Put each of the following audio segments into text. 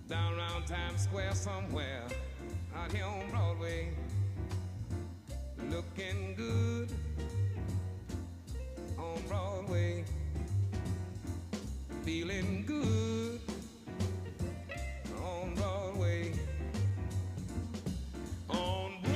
down around Times Square somewhere, out here on Broadway, looking good on Broadway, feeling good on Broadway, on Broadway.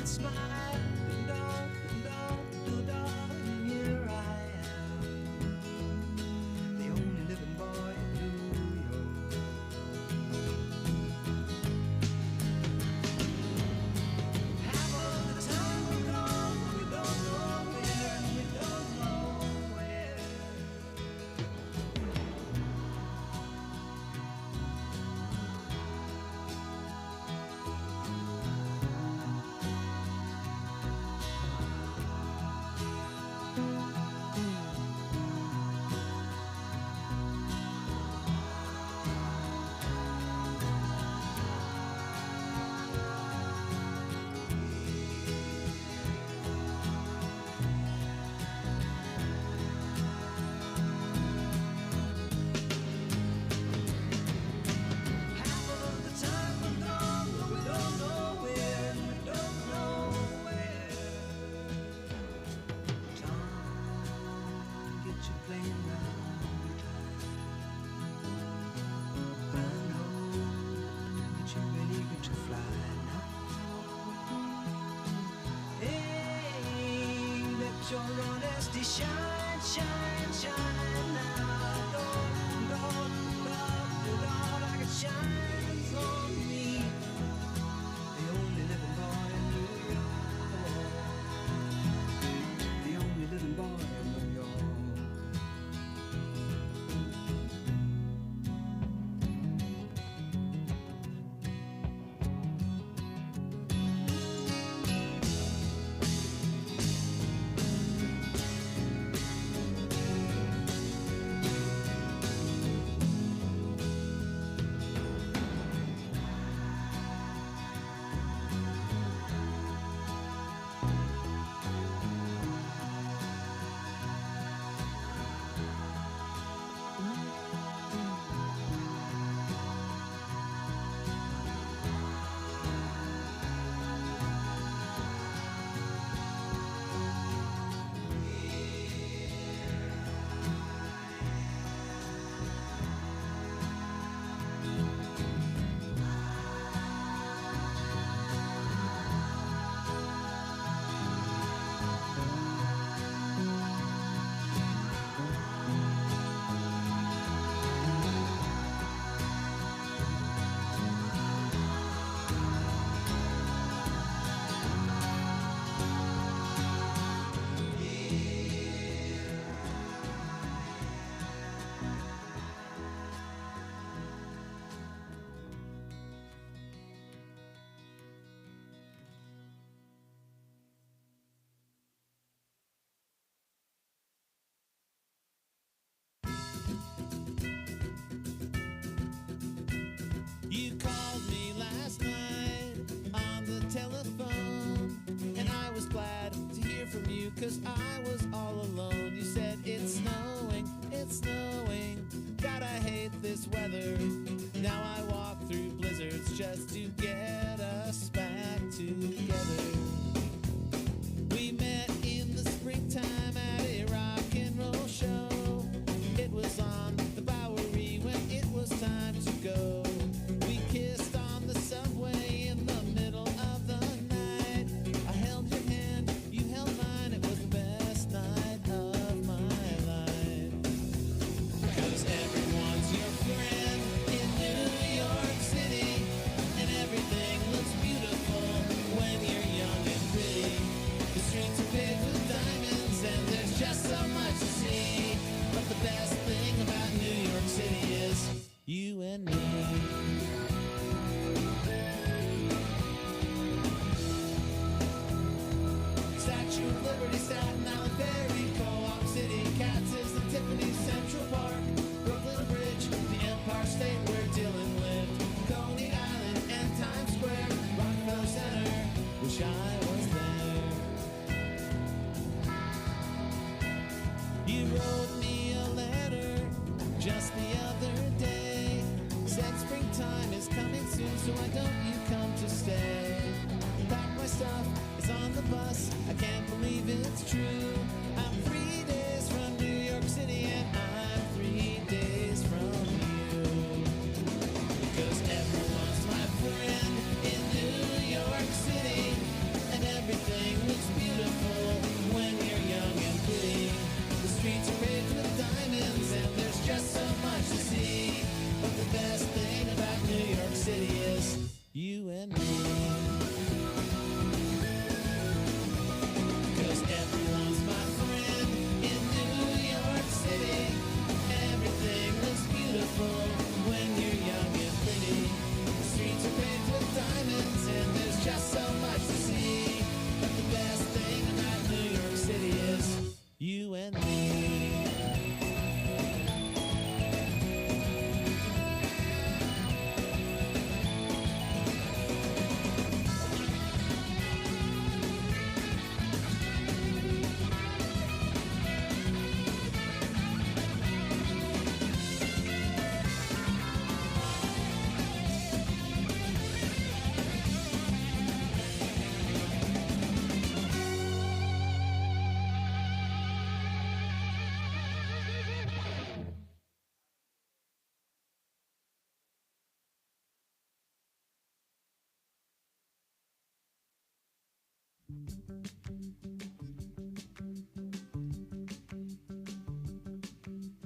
and smile, and and here I am, the only living boy in New York. Half of the time we're gone, we don't know where, and we don't know where. Half of the time we're gone, but we don't know where, and we don't know where. Time, get you playing round the time. I know that you're really good to fly now. Hey, let your honesty shine, shine, shine now. Lord, like it shines on me. The only living boy in New York. The only living boy in New York. You called me last night on the telephone, and I was glad to hear from you, 'cause I was all alone. You said it's snowing, God, I hate this weather. Now I walk through blizzards just to get us back together. We met in the springtime at a rock and roll show. It was on the Bowery when it was time to go. We kissed on the subway in the middle of the night. I held your hand, you held mine. It was the best night of my life. 'Cause everyone's your friend in New York City, and everything looks beautiful when you're young and pretty. The streets are paved with diamonds, and there's just so much to see. But the best thing about New York City is you and me. Statue of Liberty, Staten Island Ferry, Co-op City, Katz's and Tiffany, Central Park, Brooklyn Bridge, the Empire State where Dylan lived, Coney Island and Times Square, Rockefeller Center, wish I was there. You wrote me a letter just the other day, said springtime is coming soon, so why don't you come to stay? Pack my stuff, it's on the bus, I can't believe it's true. I'm 3 days from New York City, and I'm 3 days from you. Because everyone's my friend in New York City, and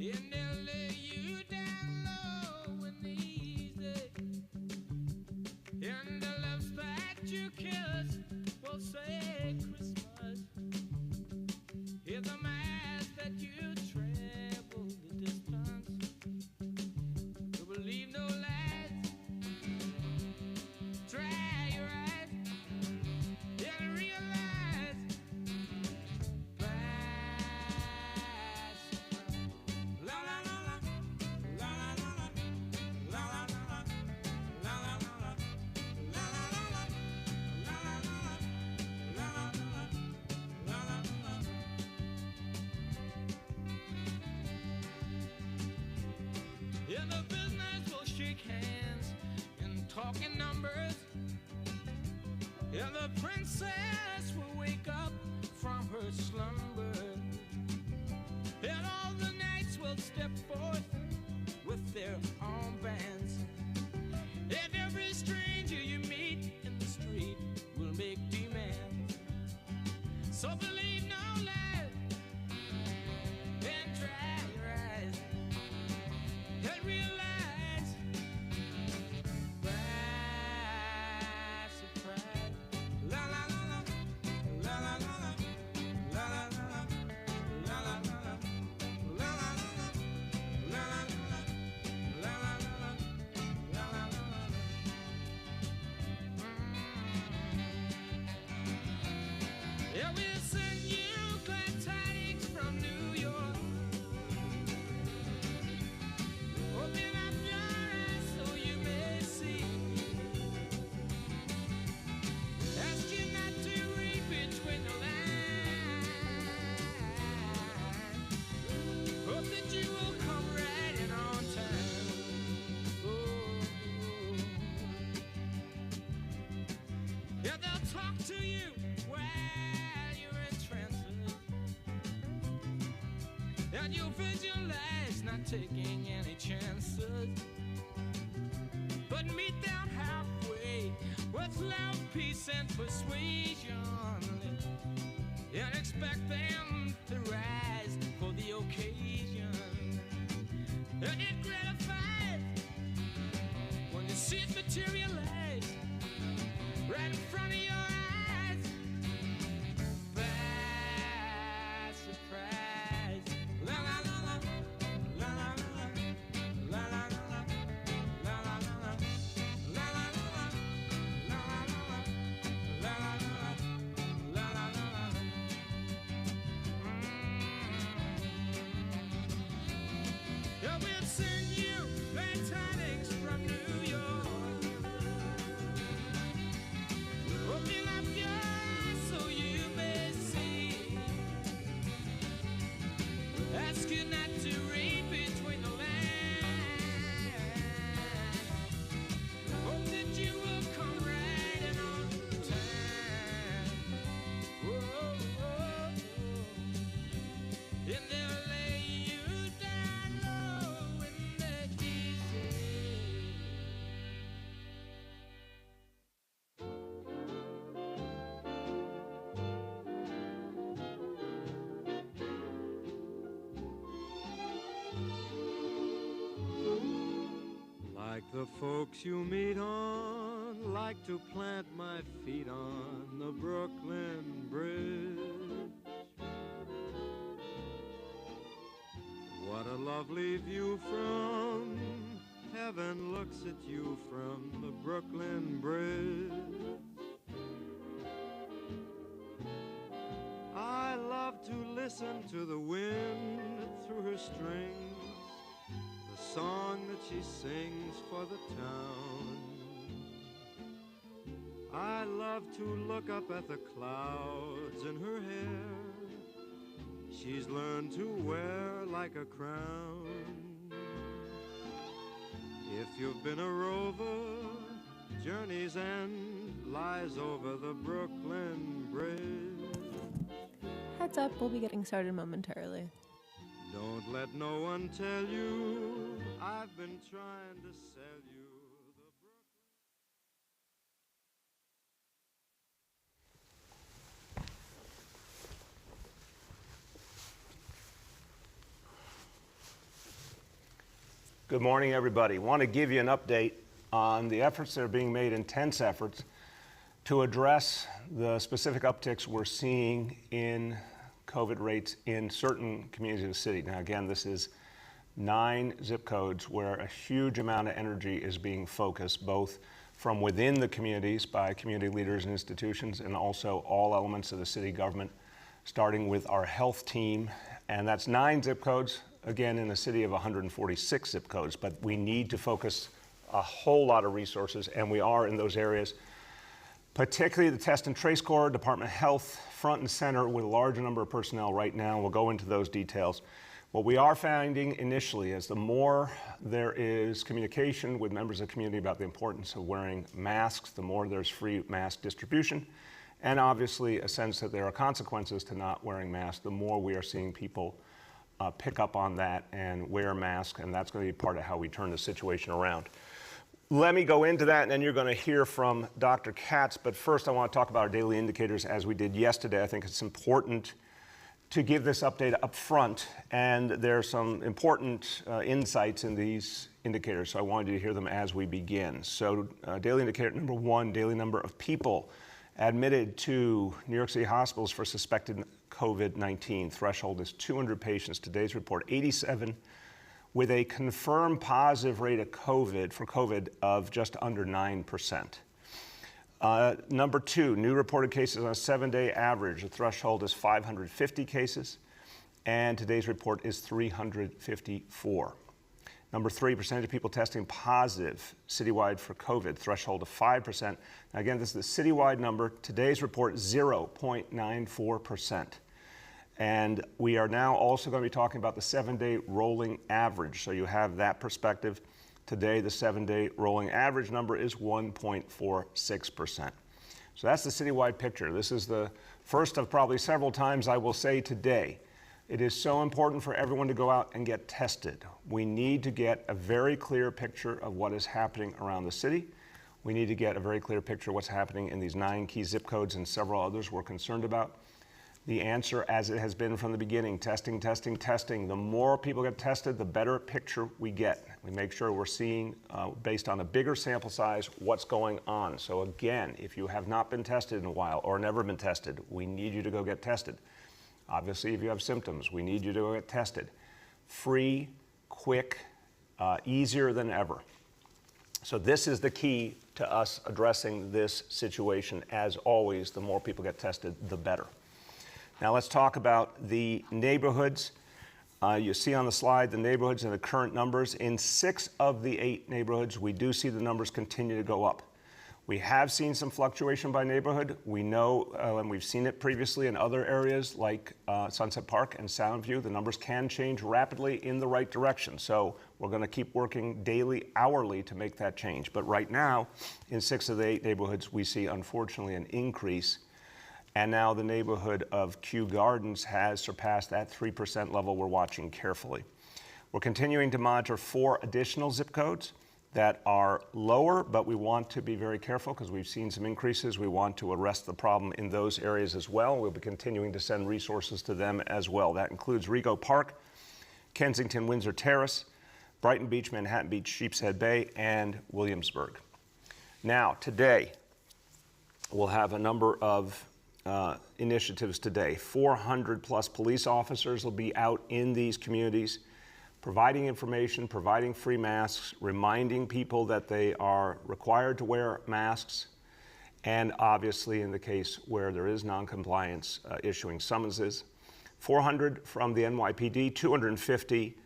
And they'll lay you down low and easy. And the lips that you kiss will say Christmas. Hear the mass that you travel the distance. You will leave no lights. Dry your eyes and realize la la la la la la la la la la la la yeah, the business will shake hands and talk in numbers. Yeah, the princess will wake up from her slumber. And all the knights will step forth with their armbands. And every stranger you meet in the street will make demands. So believe no lies and dry your eyes and realize by surprise. La la la la la la la la la la la la la yeah, we'll send you glad tidings from New York. Open up your eyes so you may see. Ask you not to read between the lines. Hope that you will come right in on time. Oh. Yeah, they'll talk to you while you're in transit. And you'll visualize not taking any chances, but meet them halfway with love, peace, and persuasion. And expect them to rise for the occasion. And it gratifies when you see it materialize right in front of your eyes. By surprise. La la la la la la la la la la la la la la la la la la la. Yeah, we'll send you glad tidings from New York. Open up your eyes so you may see. Ask you not to read between the lines. Hope that you will come right in on time. Whoa, whoa, whoa. And they'll lay you down low in the easy. Like the folks you meet on, like to plant my feet on the Brooklyn Bridge. What a lovely view from heaven looks at you from the Brooklyn Bridge. I love to listen to the wind through her strings, the song that she sings for the town. I love to look up at the clouds in her hair. She's learned to wear like a crown. If you've been a rover, journey's end lies over the Brooklyn Bridge. Heads up, we'll be getting started momentarily. Don't let no one tell you I've been trying to sell you the Brooklyn. Good morning, everybody. I want to give you an update on the efforts that are being made, intense efforts, to address the specific upticks we're seeing in COVID rates in certain communities of the city. Now, again, this is 9 zip codes where a huge amount of energy is being focused, both from within the communities by community leaders and institutions, and also all elements of the city government, starting with our health team. And that's 9 zip codes, again, in a city of 146 zip codes. But we need to focus a whole lot of resources, and we are in those areas, particularly the Test and Trace Corps, Department of Health, front and center with a large number of personnel right now. We'll go into those details. What we are finding initially is the more there is communication with members of the community about the importance of wearing masks, the more there's free mask distribution, and obviously a sense that there are consequences to not wearing masks, the more we are seeing people pick up on that and wear masks, and that's going to be part of how we turn the situation around. Let me go into that, and then you're going to hear from Dr. Katz. But first, I want to talk about our daily indicators as we did yesterday. I think it's important to give this update up front, and there are some important insights in these indicators, so I wanted you to hear them as we begin. So daily indicator number 1, daily number of people admitted to New York City hospitals for suspected COVID-19. Threshold is 200 patients. Today's report, 87, with a confirmed positive rate of COVID of just under 9%. Number 2, new reported cases on a 7-day average. The threshold is 550 cases, and today's report is 354. Number 3, percentage of people testing positive citywide for COVID, threshold of 5%. Now again, this is the citywide number. Today's report, 0.94%. And we are now also going to be talking about the 7-day rolling average. So you have that perspective. Today, the 7-day rolling average number is 1.46%. So that's the citywide picture. This is the first of probably several times I will say today, it is so important for everyone to go out and get tested. We need to get a very clear picture of what is happening around the city. We need to get a very clear picture of what's happening in these 9 key zip codes and several others we're concerned about. The answer, as it has been from the beginning, testing, testing, testing. The more people get tested, the better picture we get. We make sure we're seeing, based on a bigger sample size, what's going on. So again, if you have not been tested in a while or never been tested, we need you to go get tested. Obviously, if you have symptoms, we need you to go get tested. Free, quick, easier than ever. So this is the key to us addressing this situation. As always, the more people get tested, the better. Now let's talk about the neighborhoods. You see on the slide the neighborhoods and the current numbers. In 6 of the 8 neighborhoods, we do see the numbers continue to go up. We have seen some fluctuation by neighborhood. We know, and we've seen it previously in other areas like Sunset Park and Soundview, the numbers can change rapidly in the right direction. So we're going to keep working daily, hourly to make that change. But right now, in 6 of the 8 neighborhoods, we see, unfortunately, an increase. And now the neighborhood of Kew Gardens has surpassed that 3% level. We're watching carefully. We're continuing to monitor 4 additional zip codes that are lower, but we want to be very careful because we've seen some increases. We want to arrest the problem in those areas as well. We'll be continuing to send resources to them as well. That includes Rego Park, Kensington, Windsor Terrace, Brighton Beach, Manhattan Beach, Sheepshead Bay, and Williamsburg. Now, today, we'll have a number of initiatives today. 400 plus police officers will be out in these communities providing information, providing free masks, reminding people that they are required to wear masks, and obviously in the case where there is noncompliance, issuing summonses. 400 from the NYPD, 250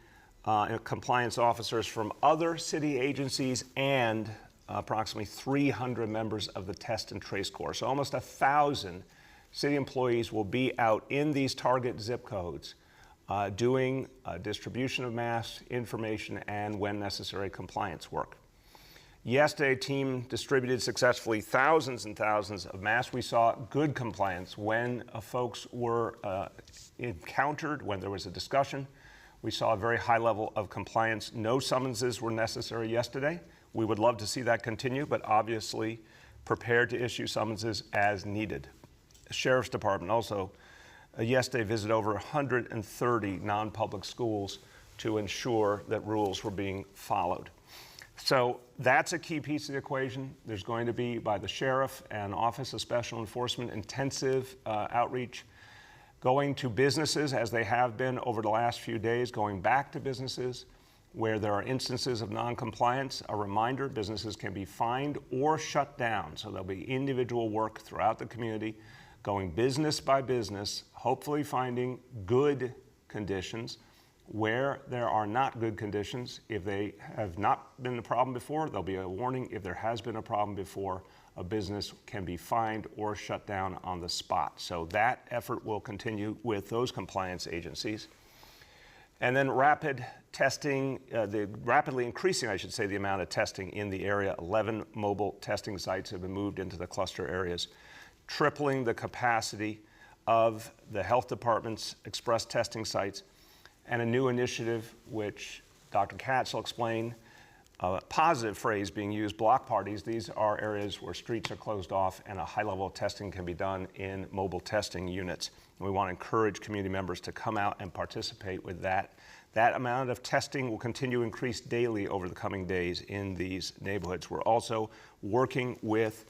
compliance officers from other city agencies, and approximately 300 members of the Test and Trace Corps. So almost 1,000 city employees will be out in these target zip codes doing distribution of masks, information, and when necessary, compliance work. Yesterday, a team distributed successfully thousands and thousands of masks. We saw good compliance when folks were encountered, when there was a discussion. We saw a very high level of compliance. No summonses were necessary yesterday. We would love to see that continue, but obviously prepared to issue summonses as needed. The Sheriff's Department also yesterday visited over 130 non-public schools to ensure that rules were being followed. So that's a key piece of the equation. There's going to be, by the sheriff and Office of Special Enforcement, intensive outreach, going to businesses as they have been over the last few days, going back to businesses where there are instances of non-compliance. A reminder, businesses can be fined or shut down. So there'll be individual work throughout the community, going business by business, hopefully finding good conditions. Where there are not good conditions, if they have not been a problem before, there'll be a warning. If there has been a problem before, a business can be fined or shut down on the spot. So that effort will continue with those compliance agencies. And then rapid testing, rapidly increasing, I should say, the amount of testing in the area. 11 mobile testing sites have been moved into the cluster areas, tripling the capacity of the health department's express testing sites, and a new initiative which Dr. Katz will explain, a positive phrase being used, block parties. These are areas where streets are closed off and a high level of testing can be done in mobile testing units. And we want to encourage community members to come out and participate with that. That amount of testing will continue to increase daily over the coming days in these neighborhoods. We're also working with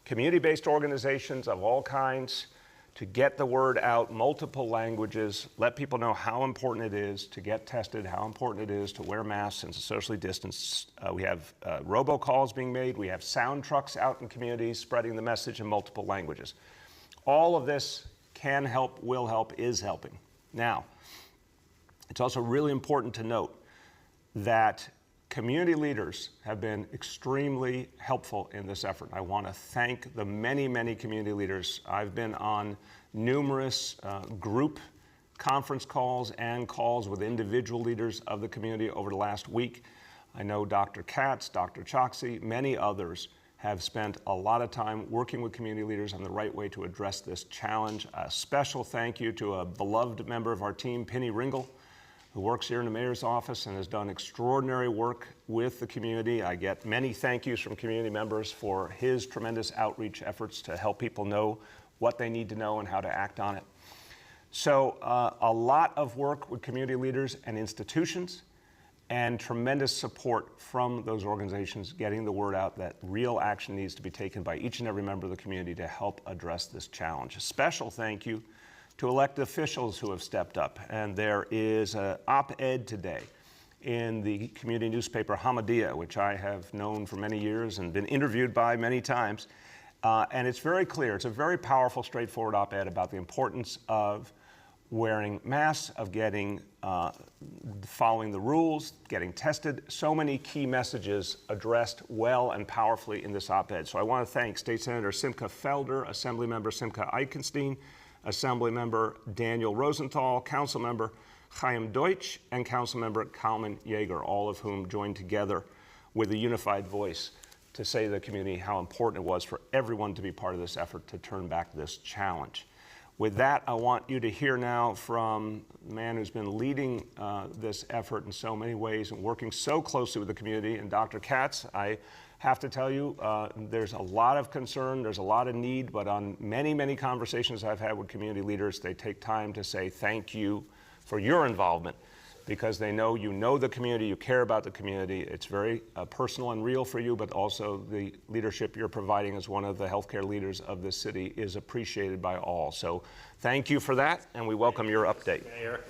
community-based organizations of all kinds to get the word out, multiple languages, let people know how important it is to get tested, how important it is to wear masks and to socially distance. We have robocalls being made. We have sound trucks out in communities spreading the message in multiple languages. All of this can help, will help, is helping. Now, it's also really important to note that community leaders have been extremely helpful in this effort. I want to thank the many, many community leaders. I've been on numerous group conference calls and calls with individual leaders of the community over the last week. I know Dr. Katz, Dr. Choksi, many others have spent a lot of time working with community leaders on the right way to address this challenge. A special thank you to a beloved member of our team, Penny Ringel, who works here in the mayor's office and has done extraordinary work with the community. I get many thank yous from community members for his tremendous outreach efforts to help people know what they need to know and how to act on it. So a lot of work with community leaders and institutions and tremendous support from those organizations getting the word out that real action needs to be taken by each and every member of the community to help address this challenge. A special thank you to elected officials who have stepped up. And there is an op-ed today in the community newspaper Hamadiyya, which I have known for many years and been interviewed by many times. And it's very clear, it's a very powerful, straightforward op-ed about the importance of wearing masks, of following the rules, getting tested. So many key messages addressed well and powerfully in this op-ed. So I want to thank State Senator Simcha Felder, Assemblymember Simcha Eichenstein, Assemblymember Daniel Rosenthal, Councilmember Chaim Deutsch, and Councilmember Kalman Yeager, all of whom joined together with a unified voice to say to the community how important it was for everyone to be part of this effort to turn back this challenge. With that, I want you to hear now from the man who's been leading this effort in so many ways and working so closely with the community, and Dr. Katz. I have to tell you, there's a lot of concern, there's a lot of need, but on many, many conversations I've had with community leaders, they take time to say thank you for your involvement because they know you know the community, you care about the community. It's very personal and real for you, but also the leadership you're providing as one of the healthcare leaders of this city is appreciated by all. So thank you for that, and we welcome your update. Mayor.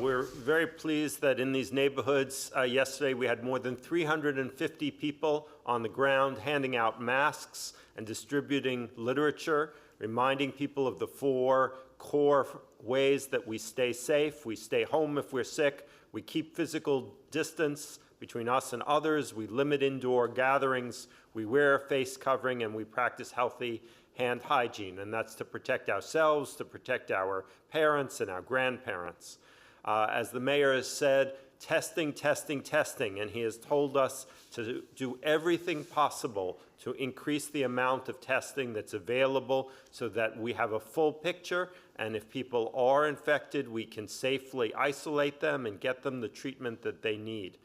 We're very pleased that in these neighborhoods, yesterday we had more than 350 people on the ground handing out masks and distributing literature, reminding people of the 4 core ways that we stay safe. We stay home if we're sick. We keep physical distance between us and others. We limit indoor gatherings. We wear a face covering, and we practice healthy hand hygiene. And that's to protect ourselves, to protect our parents and our grandparents. As the mayor has said, testing, testing, testing, and he has told us to do everything possible to increase the amount of testing that's available so that we have a full picture, and if people are infected, we can safely isolate them and get them the treatment that they need.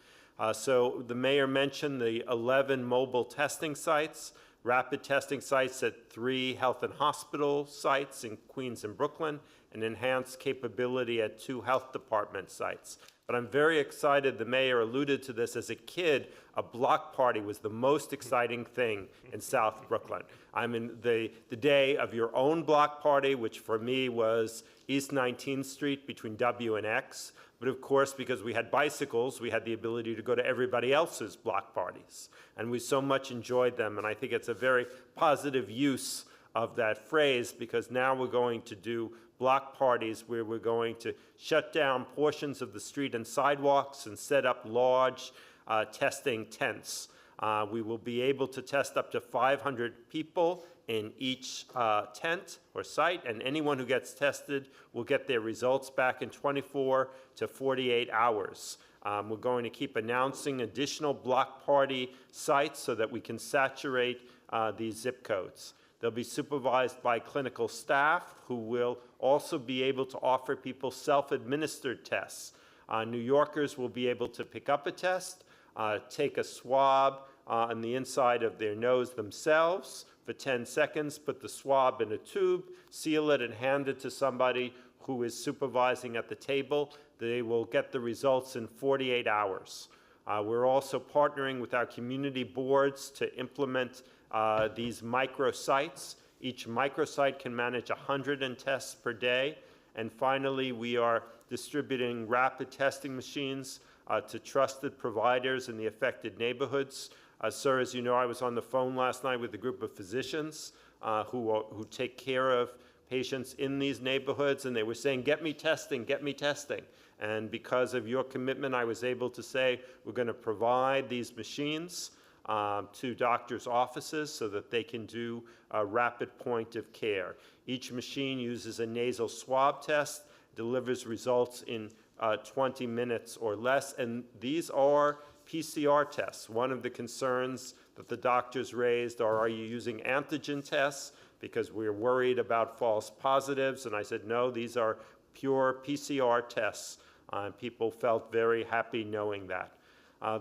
So the mayor mentioned the 11 mobile testing sites, rapid testing sites at 3 health and hospital sites in Queens and Brooklyn, and enhanced capability at 2 health department sites. But but I'm very excited. The mayor alluded to this. As a kid, a block party was the most exciting thing in South Brooklyn. I mean, the day of your own block party, which for me was East 19th Street between W and X. But of course, because we had bicycles, we had the ability to go to everybody else's block parties. And we so much enjoyed them. And I think it's a very positive use of that phrase, because now we're going to do block parties where we're going to shut down portions of the street and sidewalks and set up large testing tents. We will be able to test up to 500 people in each tent or site, and anyone who gets tested will get their results back in 24 to 48 hours. We're going to keep announcing additional block party sites so that we can saturate these zip codes. They'll be supervised by clinical staff who will also be able to offer people self-administered tests. New Yorkers will be able to pick up a test, take a swab on the inside of their nose themselves for 10 seconds, put the swab in a tube, seal it, and hand it to somebody who is supervising at the table. They will get the results in 48 hours. We're also partnering with our community boards to implement these microsites. Each microsite can manage 100 tests per day. And finally, we are distributing rapid testing machines to trusted providers in the affected neighborhoods. Sir, as you know, I was on the phone last night with a group of physicians who take care of patients in these neighborhoods, and they were saying, get me testing, get me testing. And because of your commitment, I was able to say, we're going to provide these machines to doctors' offices so that they can do a rapid point of care. Each machine uses a nasal swab test, delivers results in 20 minutes or less, and these are PCR tests. One of the concerns that the doctors raised are you using antigen tests? Because we're worried about false positives, and I said, no, these are pure PCR tests. People felt very happy knowing that.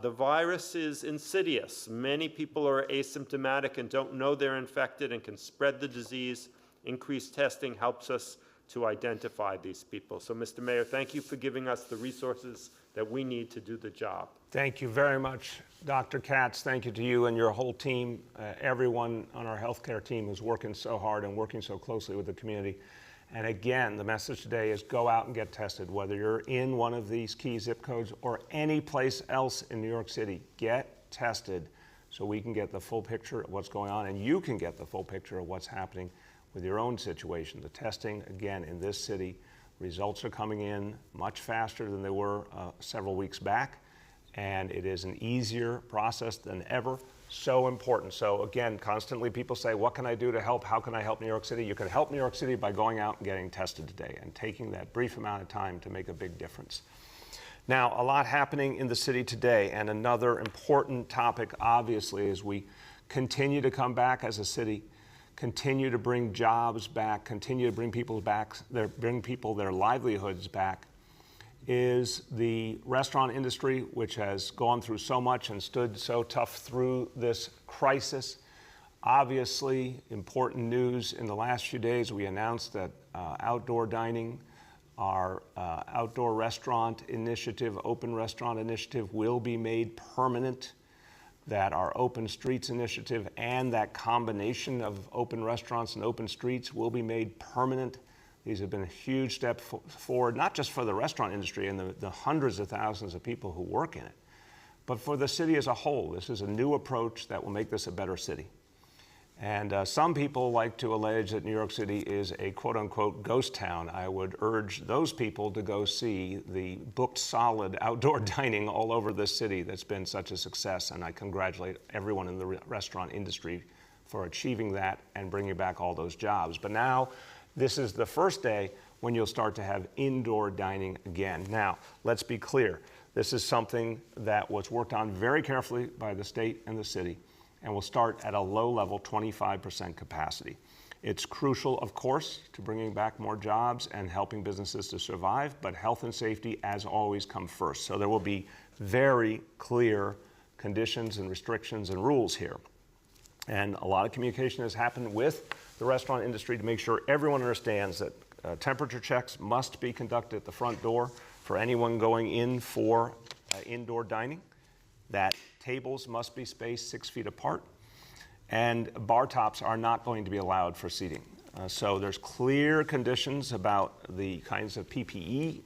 The virus is insidious. Many people are asymptomatic and don't know they're infected and can spread the disease. Increased testing helps us to identify these people. So, Mr. Mayor, thank you for giving us the resources that we need to do the job. Thank you very much, Dr. Katz. Thank you to you and your whole team, everyone on our healthcare team who's working so hard and working so closely with the community. And again, the message today is go out and get tested, whether you're in one of these key zip codes or any place else in New York City. Get tested so we can get the full picture of what's going on, and you can get the full picture of what's happening with your own situation. The testing, again, in this city, results are coming in much faster than they were several weeks back, and it is an easier process than ever. So important. So again, constantly people say, what can I do to help? How can I help New York City? You can help New York City by going out and getting tested today and taking that brief amount of time to make a big difference. Now, a lot happening in the city today, and another important topic, obviously, as we continue to come back as a city, continue to bring jobs back, continue to bring people back, bring people their livelihoods back, is the restaurant industry, which has gone through so much and stood so tough through this crisis. Obviously, important news in the last few days, we announced that outdoor dining, our outdoor restaurant initiative, open restaurant initiative, will be made permanent, that our open streets initiative and that combination of open restaurants and open streets will be made permanent. These have been a huge step forward, not just for the restaurant industry and the hundreds of thousands of people who work in it, but for the city as a whole. This is a new approach that will make this a better city. And some people like to allege that New York City is a quote-unquote ghost town. I would urge those people to go see the booked solid outdoor dining all over this city that's been such a success, and I congratulate everyone in the restaurant industry for achieving that and bringing back all those jobs. But now, this is the first day when you'll start to have indoor dining again. Now, let's be clear. This is something that was worked on very carefully by the state and the city, and will start at a low level, 25% capacity. It's crucial, of course, to bringing back more jobs and helping businesses to survive, but health and safety, as always, come first. So there will be very clear conditions and restrictions and rules here. And a lot of communication has happened with the restaurant industry to make sure everyone understands that temperature checks must be conducted at the front door for anyone going in for indoor dining, that tables must be spaced 6 feet apart, and bar tops are not going to be allowed for seating. So there's clear conditions about the kinds of PPE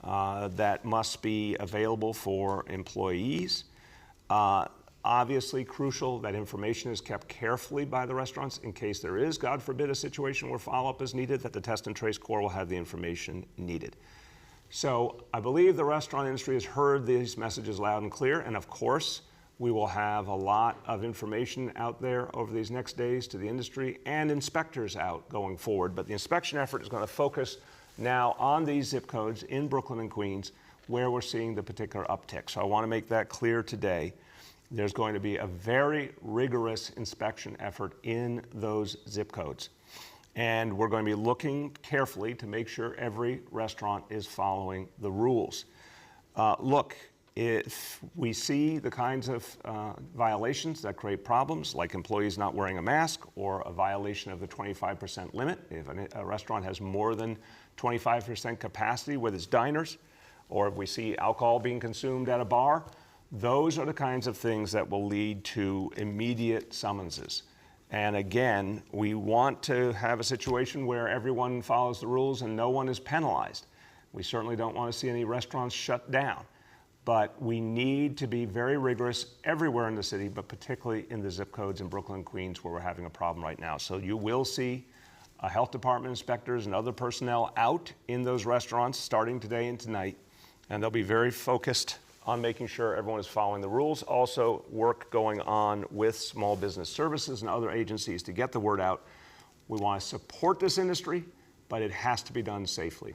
that must be available for employees. Obviously crucial that information is kept carefully by the restaurants in case there is, God forbid, a situation where follow-up is needed, that the Test and Trace Corps will have the information needed. So I believe the restaurant industry has heard these messages loud and clear, and of course, we will have a lot of information out there over these next days to the industry and inspectors out going forward. But the inspection effort is going to focus now on these zip codes in Brooklyn and Queens where we're seeing the particular uptick. So I want to make that clear today. There's going to be a very rigorous inspection effort in those zip codes. And we're going to be looking carefully to make sure every restaurant is following the rules. Look, if we see the kinds of violations that create problems, like employees not wearing a mask or a violation of the 25% limit, if a restaurant has more than 25% capacity with its diners, or if we see alcohol being consumed at a bar, those are the kinds of things that will lead to immediate summonses. And again, we want to have a situation where everyone follows the rules and no one is penalized. We certainly don't want to see any restaurants shut down. But we need to be very rigorous everywhere in the city, but particularly in the zip codes in Brooklyn and Queens where we're having a problem right now. So you will see health department inspectors and other personnel out in those restaurants starting today and tonight, and they'll be very focused on making sure everyone is following the rules. Also, work going on with small business services and other agencies to get the word out. We want to support this industry, but it has to be done safely.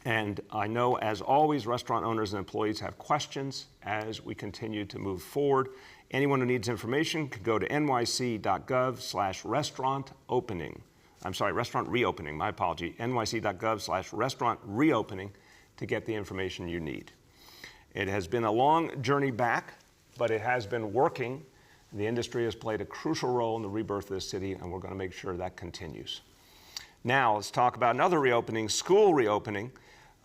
And I know, as always, restaurant owners and employees have questions as we continue to move forward. Anyone who needs information can go to nyc.gov/restaurant reopening, my apology, nyc.gov/restaurant reopening to get the information you need. It has been a long journey back, but it has been working. The industry has played a crucial role in the rebirth of this city, and we're going to make sure that continues. Now, let's talk about another reopening, school reopening.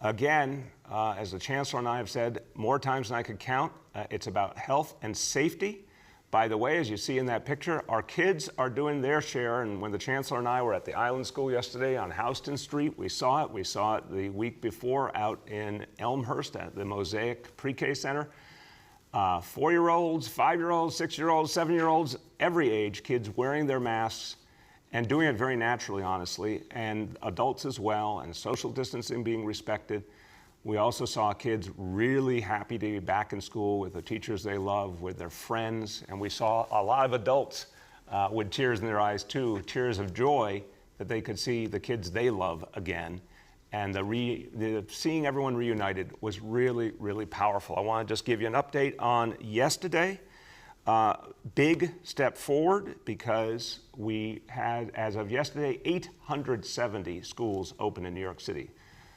Again, as the Chancellor and I have said more times than I could count, it's about health and safety. By the way, as you see in that picture, our kids are doing their share, and when the Chancellor and I were at the Island School yesterday on Houston Street, we saw it. We saw it the week before out in Elmhurst at the Mosaic Pre-K Center. 4-year-olds, 5-year-olds, 6-year-olds, 7-year-olds, every age, kids wearing their masks and doing it very naturally, honestly, and adults as well, and social distancing being respected. We also saw kids really happy to be back in school with the teachers they love, with their friends, and we saw a lot of adults with tears in their eyes too, tears of joy that they could see the kids they love again. And the seeing everyone reunited was really, really powerful. I want to just give you an update on yesterday. Big step forward because we had, as of yesterday, 870 schools open in New York City.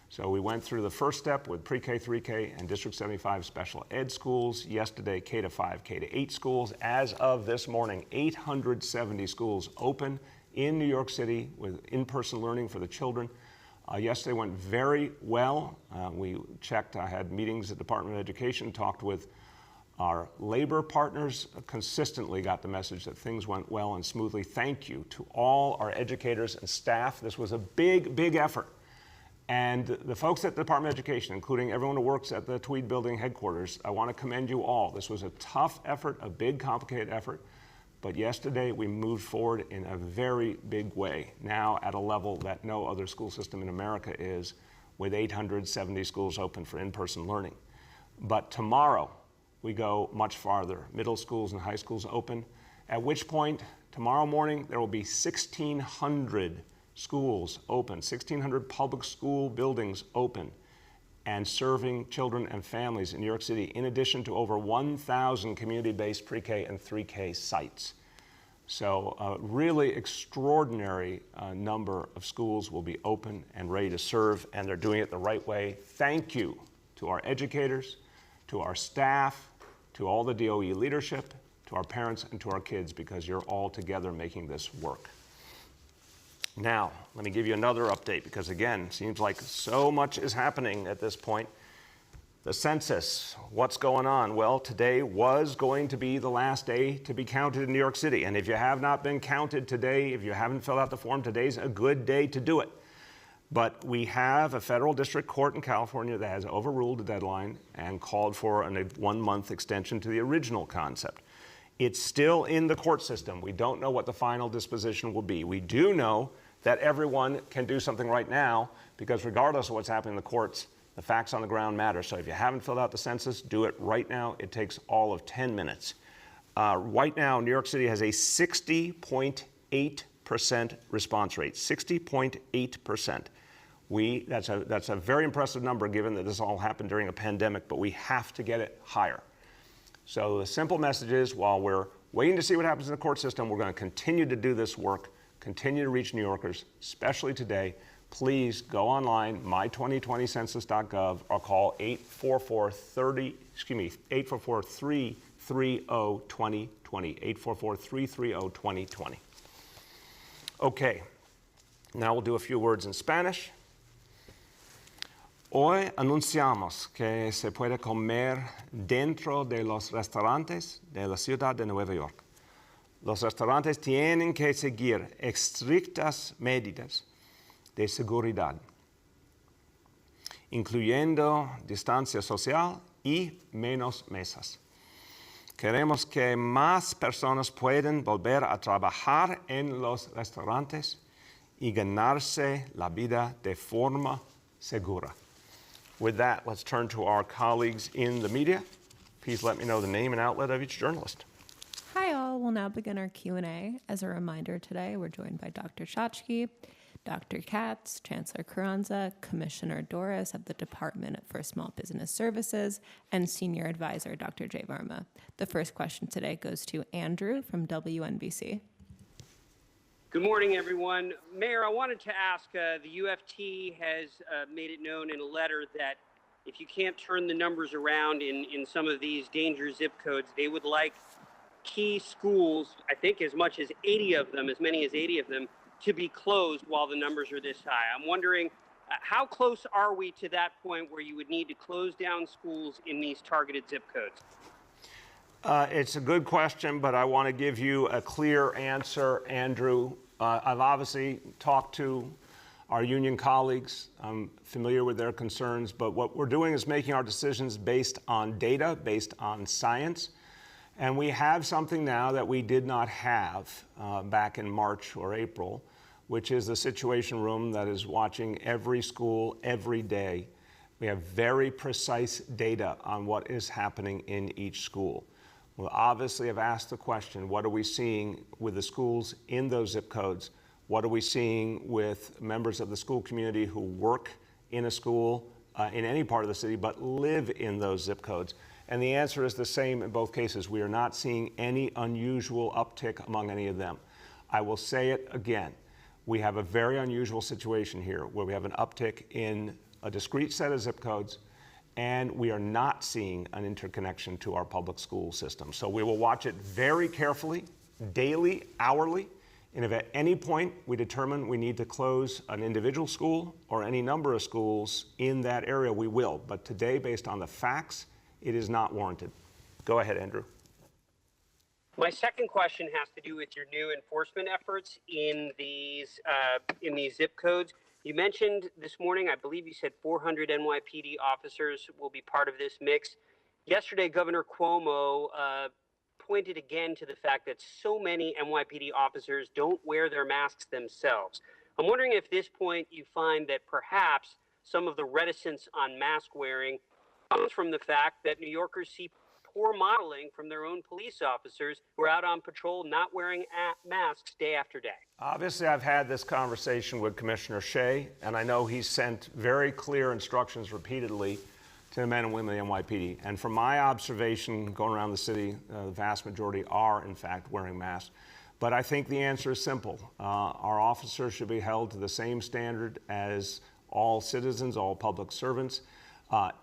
So we went through the first step with pre-K, 3K, and District 75 special ed schools. Yesterday, K-5, K-8 schools. As of this morning, 870 schools open in New York City with in-person learning for the children. Yesterday went very well. We checked, I had meetings at the Department of Education, talked with our labor partners, consistently got the message that things went well and smoothly. Thank you to all our educators and staff. This was a big, big effort. And the folks at the Department of Education, including everyone who works at the Tweed Building headquarters, I want to commend you all. This was a tough effort, a big, complicated effort. But yesterday we moved forward in a very big way, now at a level that no other school system in America is, with 870 schools open for in-person learning. But tomorrow, we go much farther. Middle schools and high schools open, at which point tomorrow morning there will be 1,600 schools open, 1,600 public school buildings open and serving children and families in New York City, in addition to over 1,000 community-based pre-K and 3K sites. So a really extraordinary number of schools will be open and ready to serve, and they're doing it the right way. Thank you to our educators, to our staff, to all the DOE leadership, to our parents, and to our kids, because you're all together making this work. Now, let me give you another update, because again, it seems like so much is happening at this point. The census, what's going on? Well, today was going to be the last day to be counted in New York City. And if you have not been counted today, if you haven't filled out the form, today's a good day to do it. But we have a federal district court in California that has overruled the deadline and called for a 1-month extension to the original concept. It's still in the court system. We don't know what the final disposition will be. We do know that everyone can do something right now, because regardless of what's happening in the courts, the facts on the ground matter. So if you haven't filled out the census, do it right now. It takes all of 10 minutes. Right now, New York City has a 60.8% response rate, 60.8%. That's a very impressive number given that this all happened during a pandemic, but we have to get it higher. So the simple message is, while we're waiting to see what happens in the court system, we're going to continue to do this work, continue to reach New Yorkers, especially today. Please go online, my2020census.gov, or call 844-330-2020, 844-330-2020. Okay, now we'll do a few words in Spanish. Hoy anunciamos que se puede comer dentro de los restaurantes de la ciudad de Nueva York. Los restaurantes tienen que seguir estrictas medidas de seguridad, incluyendo distancia social y menos mesas. Queremos que más personas puedan volver a trabajar en los restaurantes y ganarse la vida de forma segura. With that, let's turn to our colleagues in the media. Please let me know the name and outlet of each journalist. Hi all, we'll now begin our Q&A. As a reminder today, we're joined by Dr. Shachki, Dr. Katz, Chancellor Carranza, Commissioner Doris of the Department for Small Business Services, and Senior Advisor Dr. Jay Verma. The first question today goes to Andrew from WNBC. Good morning, everyone. Mayor, I wanted to ask, the UFT has made it known in a letter that if you can't turn the numbers around in some of these danger zip codes, they would like key schools, I think as much as 80 of them, as many as 80 of them, to be closed while the numbers are this high. I'm wondering, how close are we to that point where you would need to close down schools in these targeted zip codes? It's a good question, but I want to give you a clear answer, Andrew. I've obviously talked to our union colleagues. I'm familiar with their concerns, but what we're doing is making our decisions based on data, based on science. And we have something now that we did not have back in March or April, which is the Situation Room that is watching every school every day. We have very precise data on what is happening in each school. We'll obviously have asked the question, what are we seeing with the schools in those zip codes? What are we seeing with members of the school community who work in a school in any part of the city but live in those zip codes? And the answer is the same in both cases. We are not seeing any unusual uptick among any of them. I will say it again. We have a very unusual situation here where we have an uptick in a discrete set of zip codes, and we are not seeing an interconnection to our public school system. So we will watch it very carefully, daily, hourly, and if at any point we determine we need to close an individual school or any number of schools in that area, we will. But today, based on the facts, it is not warranted. Go ahead, Andrew. My second question has to do with your new enforcement efforts in these zip codes. You mentioned this morning, I believe you said 400 NYPD officers will be part of this mix. Yesterday, Governor Cuomo pointed again to the fact that so many NYPD officers don't wear their masks themselves. I'm wondering if at this point you find that perhaps some of the reticence on mask wearing comes from the fact that New Yorkers see poor modeling from their own police officers who are out on patrol not wearing masks day after day. Obviously, I've had this conversation with Commissioner Shea, and I know he's sent very clear instructions repeatedly to the men and women of the NYPD. And from my observation going around the city, the vast majority are, in fact, wearing masks. But I think the answer is simple. Our officers should be held to the same standard as all citizens, all public servants.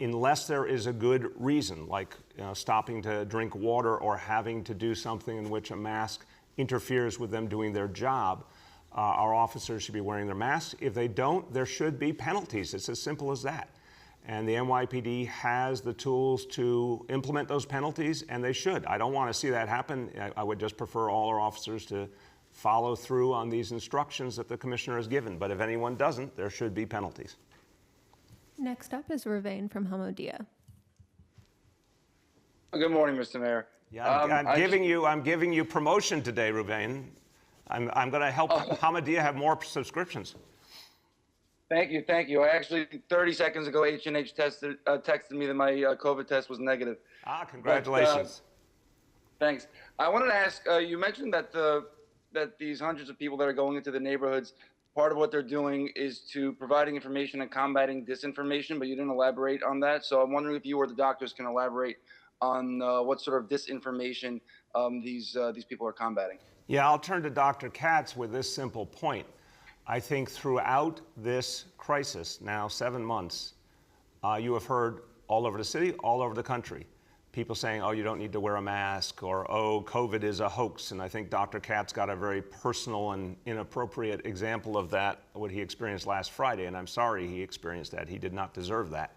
Unless there is a good reason, like stopping to drink water or having to do something in which a mask interferes with them doing their job, our officers should be wearing their masks. If they don't, there should be penalties. It's as simple as that. And the NYPD has the tools to implement those penalties, and they should. I don't want to see that happen. I would just prefer all our officers to follow through on these instructions that the commissioner has given. But if anyone doesn't, there should be penalties. Next up is Ravain from Hamodia. Good morning, Mr. Mayor. Yeah, I'm giving you promotion today, Ravain. I'm going to help Hamodia have more subscriptions. Thank you. I actually, 30 seconds ago, H&H texted me that my COVID test was negative. Congratulations. Thanks. I wanted to ask, you mentioned that that these hundreds of people that are going into the neighborhoods, part of what they're doing is to providing information and combating disinformation, but you didn't elaborate on that. So I'm wondering if you or the doctors can elaborate on what sort of disinformation these people are combating. Yeah, I'll turn to Dr. Katz with this simple point. I think throughout this crisis, now 7 months, you have heard all over the city, all over the country, people saying, oh, you don't need to wear a mask, or, oh, COVID is a hoax. And I think Dr. Katz got a very personal and inappropriate example of that, what he experienced last Friday. And I'm sorry he experienced that. He did not deserve that.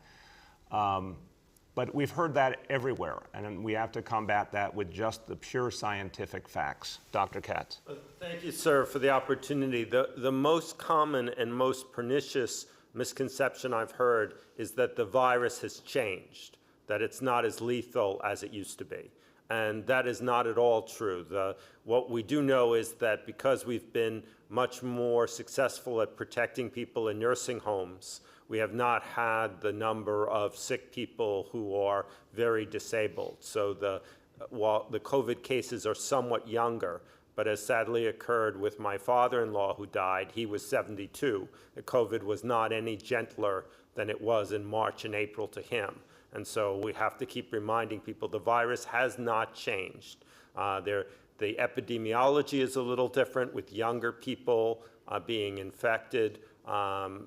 But we've heard that everywhere, and we have to combat that with just the pure scientific facts. Dr. Katz. Thank you, sir, for the opportunity. The most common and most pernicious misconception I've heard is that the virus has changed, that it's not as lethal as it used to be. And that is not at all true. What we do know is that because we've been much more successful at protecting people in nursing homes, we have not had the number of sick people who are very disabled. So while the COVID cases are somewhat younger, but as sadly occurred with my father-in-law who died, he was 72. The COVID was not any gentler than it was in March and April to him. And so we have to keep reminding people the virus has not changed. The epidemiology is a little different with younger people being infected.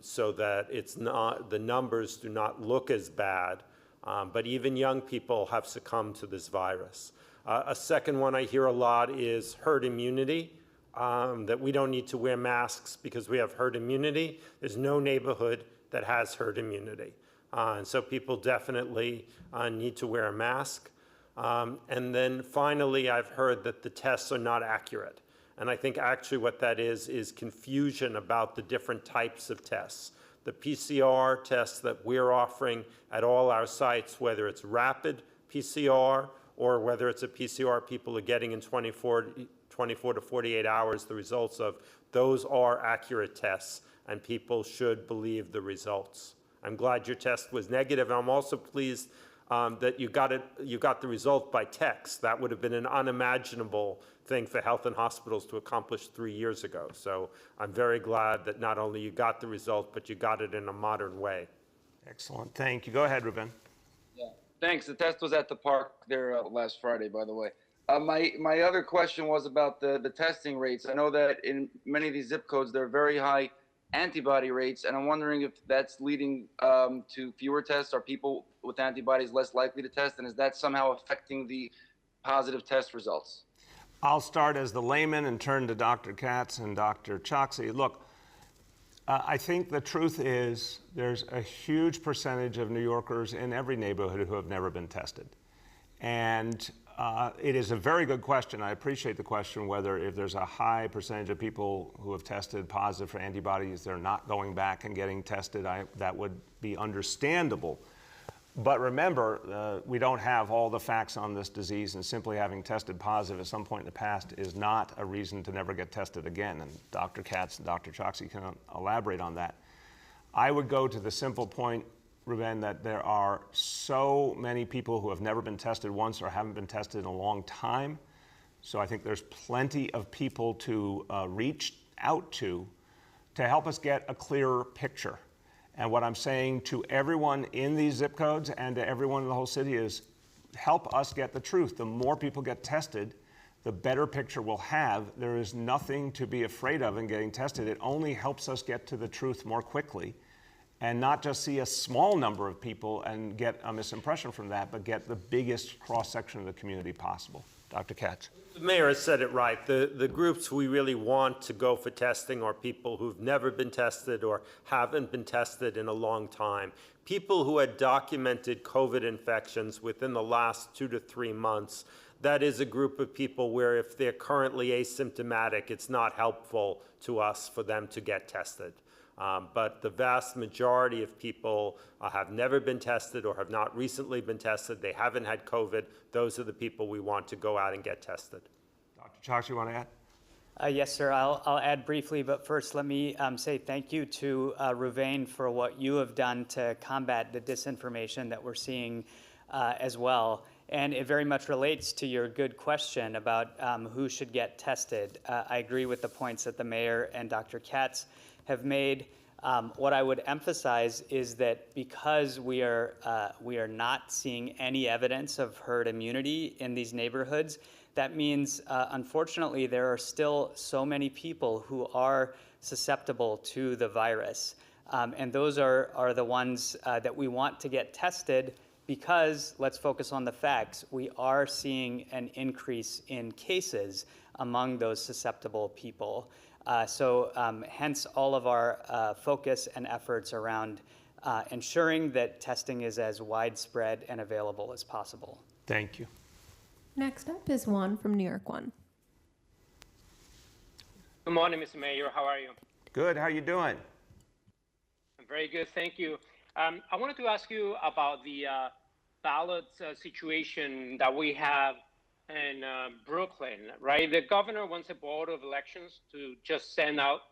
So that it's not, the numbers do not look as bad, but even young people have succumbed to this virus. A second one I hear a lot is herd immunity, that we don't need to wear masks because we have herd immunity. There's no neighborhood that has herd immunity. And so people definitely need to wear a mask. And then finally, I've heard that the tests are not accurate. And I think actually what that is confusion about the different types of tests. The PCR tests that we're offering at all our sites, whether it's rapid PCR or whether it's a PCR people are getting in 24 to 48 hours, the results of, those are accurate tests, and people should believe the results. I'm glad your test was negative, and I'm also pleased that you got the result by text. That would have been an unimaginable thing for health and hospitals to accomplish 3 years ago. So I'm very glad that not only you got the result, but you got it in a modern way. Excellent. Thank you. Go ahead, Ruben. Yeah. Thanks. The test was at the park there last Friday, by the way. My other question was about the testing rates. I know that in many of these zip codes, there are very high antibody rates, and I'm wondering if that's leading to fewer tests. Are people with antibodies less likely to test, and is that somehow affecting the positive test results? I'll start as the layman and turn to Dr. Katz and Dr. Choksi. Look, I think the truth is there's a huge percentage of New Yorkers in every neighborhood who have never been tested. And it is a very good question. I appreciate the question whether if there's a high percentage of people who have tested positive for antibodies, they're not going back and getting tested. That would be understandable. But remember, we don't have all the facts on this disease, and simply having tested positive at some point in the past is not a reason to never get tested again. And Dr. Katz and Dr. Choksi can elaborate on that. I would go to the simple point, Ruben, that there are so many people who have never been tested once or haven't been tested in a long time. So I think there's plenty of people to reach out to help us get a clearer picture. And what I'm saying to everyone in these zip codes and to everyone in the whole city is help us get the truth. The more people get tested, the better picture we'll have. There is nothing to be afraid of in getting tested. It only helps us get to the truth more quickly and not just see a small number of people and get a misimpression from that, but get the biggest cross-section of the community possible. Dr. Katz. The mayor has said it right. The groups we really want to go for testing are people who've never been tested or haven't been tested in a long time. People who had documented COVID infections within the last 2 to 3 months. That is a group of people where if they're currently asymptomatic, it's not helpful to us for them to get tested. But the vast majority of people have never been tested or have not recently been tested. They haven't had COVID. Those are the people we want to go out and get tested. Dr. Chalks, you want to add? Yes, sir. I'll add briefly, but first let me say thank you to Ruvain for what you have done to combat the disinformation that we're seeing as well. And it very much relates to your good question about who should get tested. I agree with the points that the mayor and Dr. Katz have made. What I would emphasize is that because we are not seeing any evidence of herd immunity in these neighborhoods, that means, unfortunately, there are still so many people who are susceptible to the virus. And those are the ones that we want to get tested because, let's focus on the facts, we are seeing an increase in cases among those susceptible people. Hence all of our focus and efforts around ensuring that testing is as widespread and available as possible. Thank you. Next up is Juan from New York One. Good morning, Mr. Mayor. How are you? Good. How are you doing? I'm very good. Thank you. I wanted to ask you about the ballot situation that we have in Brooklyn, right? The governor wants the Board of Elections to just send out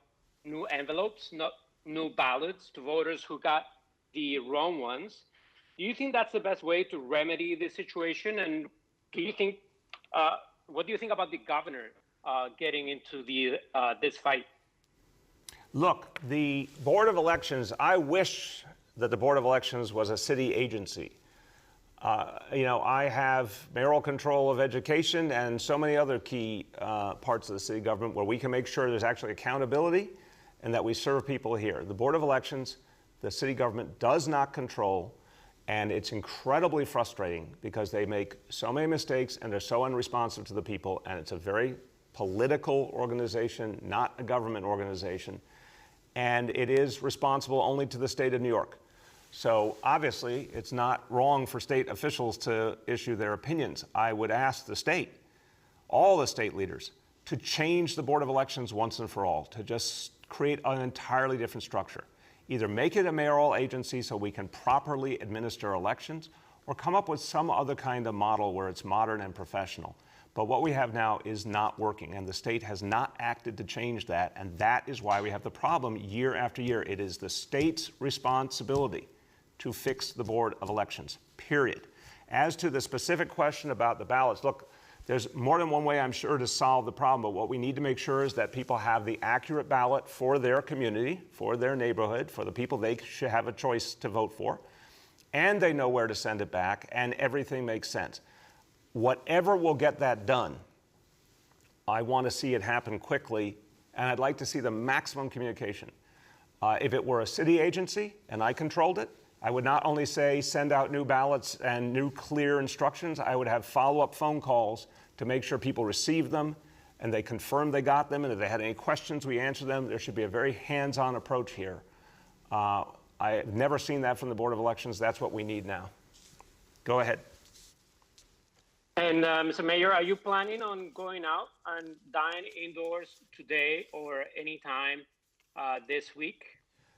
new envelopes, not new ballots, to voters who got the wrong ones. Do you think that's the best way to remedy the situation? And do you think, what do you think about the governor getting into this fight? Look, the Board of Elections, I wish that the Board of Elections was a city agency. I have mayoral control of education and so many other key parts of the city government where we can make sure there's actually accountability and that we serve people here. The Board of Elections, the city government does not control, and it's incredibly frustrating because they make so many mistakes and they're so unresponsive to the people, and it's a very political organization, not a government organization, and it is responsible only to the state of New York. So obviously, it's not wrong for state officials to issue their opinions. I would ask the state, all the state leaders, to change the Board of Elections once and for all, to just create an entirely different structure. Either make it a mayoral agency so we can properly administer elections, or come up with some other kind of model where it's modern and professional. But what we have now is not working, and the state has not acted to change that, and that is why we have the problem year after year. It is the state's responsibility to fix the Board of Elections, period. As to the specific question about the ballots, look, there's more than one way, I'm sure, to solve the problem, but what we need to make sure is that people have the accurate ballot for their community, for their neighborhood, for the people they should have a choice to vote for, and they know where to send it back, and everything makes sense. Whatever will get that done, I want to see it happen quickly, and I'd like to see the maximum communication. If it were a city agency and I controlled it, I would not only say send out new ballots and new clear instructions, I would have follow-up phone calls to make sure people receive them and they confirm they got them, and if they had any questions, we answer them. There should be a very hands-on approach here. I have never seen that from the Board of Elections. That's what we need now. Go ahead. And Mr. Mayor, are you planning on going out and dine indoors today or anytime this week?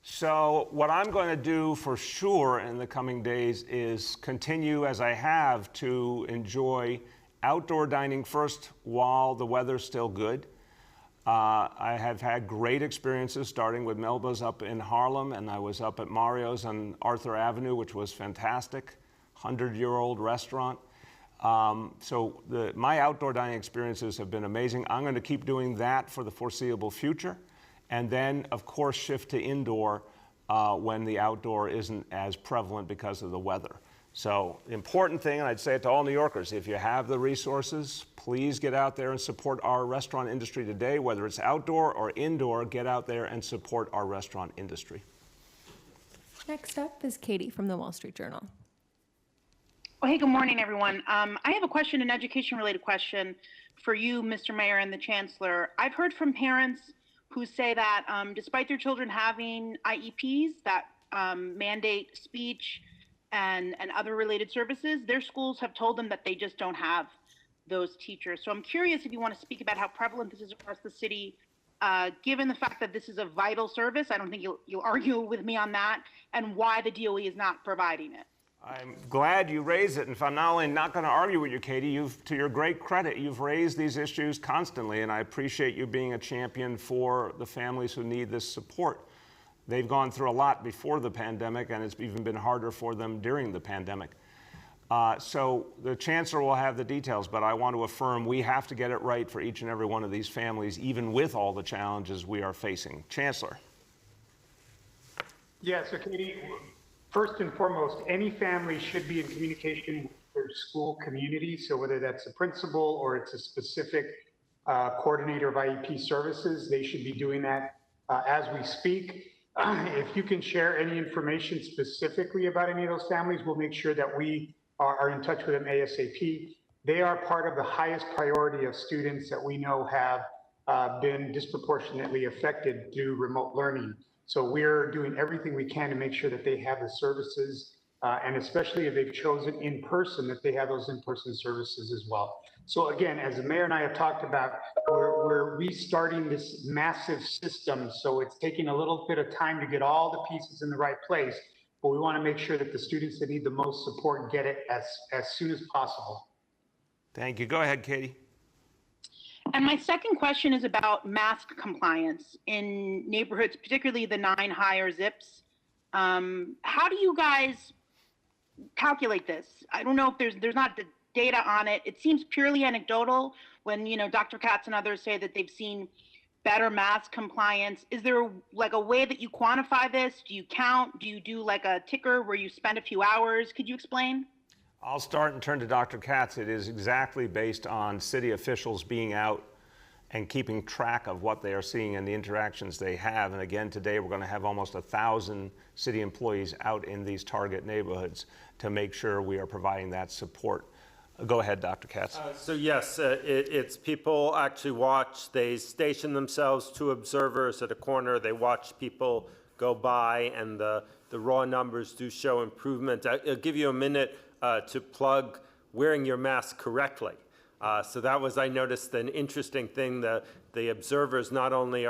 So what I'm going to do for sure in the coming days is continue as I have to enjoy outdoor dining first while the weather's still good. I have had great experiences starting with Melba's up in Harlem, and I was up at Mario's on Arthur Avenue, which was fantastic, 100-year-old restaurant. My outdoor dining experiences have been amazing. I'm going to keep doing that for the foreseeable future. And then, of course, shift to indoor when the outdoor isn't as prevalent because of the weather. So the important thing, and I'd say it to all New Yorkers, if you have the resources, please get out there and support our restaurant industry today. Whether it's outdoor or indoor, get out there and support our restaurant industry. Next up is Katie from the Wall Street Journal. Well, hey, good morning, everyone. I have a question, an education-related question for you, Mr. Mayor, and the Chancellor. I've heard from parents who say that despite their children having IEPs that mandate speech and other related services, their schools have told them that they just don't have those teachers. So I'm curious if you want to speak about how prevalent this is across the city, given the fact that this is a vital service. I don't think you'll argue with me on that, and why the DOE is not providing it. I'm glad you raised it. And if I'm not only not going to argue with you, Katie, to your great credit, you've raised these issues constantly, and I appreciate you being a champion for the families who need this support. They've gone through a lot before the pandemic, and it's even been harder for them during the pandemic. So the Chancellor will have the details, but I want to affirm we have to get it right for each and every one of these families, even with all the challenges we are facing. Chancellor. Yeah, so Katie, first and foremost, any family should be in communication with their school community. So whether that's a principal or it's a specific coordinator of IEP services, they should be doing that as we speak. If you can share any information specifically about any of those families, we'll make sure that we are in touch with them ASAP. They are part of the highest priority of students that we know have been disproportionately affected through remote learning. So we're doing everything we can to make sure that they have the services, and especially if they've chosen in person, that they have those in-person services as well. So again, as the mayor and I have talked about, we're restarting this massive system. So it's taking a little bit of time to get all the pieces in the right place, but we want to make sure that the students that need the most support get it as soon as possible. Thank you. Go ahead, Katie. And my second question is about mask compliance in neighborhoods, particularly the 9 higher zips. How do you guys calculate this? I don't know if there's not the data on it. It seems purely anecdotal when, Dr. Katz and others say that they've seen better mask compliance. Is there like a way that you quantify this? Do you count? Do you do like a ticker where you spend a few hours? Could you explain? I'll start and turn to Dr. Katz. It is exactly based on city officials being out and keeping track of what they are seeing and the interactions they have. And again, today we're going to have almost 1,000 city employees out in these target neighborhoods to make sure we are providing that support. Go ahead, Dr. Katz. So yes, it's people actually watch. They station themselves 2 observers at a corner. They watch people go by, and the raw numbers do show improvement. I'll give you a minute to plug wearing your mask correctly. So that was, I noticed, an interesting thing. The observers not only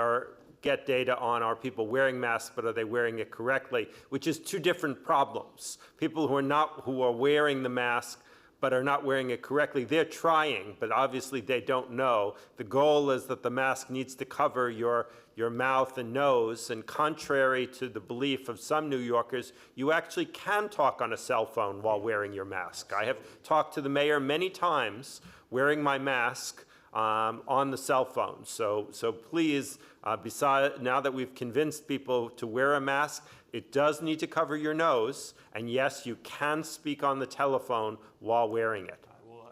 get data on are people wearing masks, but are they wearing it correctly, which is 2 different problems. People who are wearing the mask but are not wearing it correctly, they're trying, but obviously they don't know. The goal is that the mask needs to cover your mouth and nose, and contrary to the belief of some New Yorkers, you actually can talk on a cell phone while wearing your mask. I have talked to the mayor many times wearing my mask on the cell phone. So please, now that we've convinced people to wear a mask, it does need to cover your nose, and yes, you can speak on the telephone while wearing it.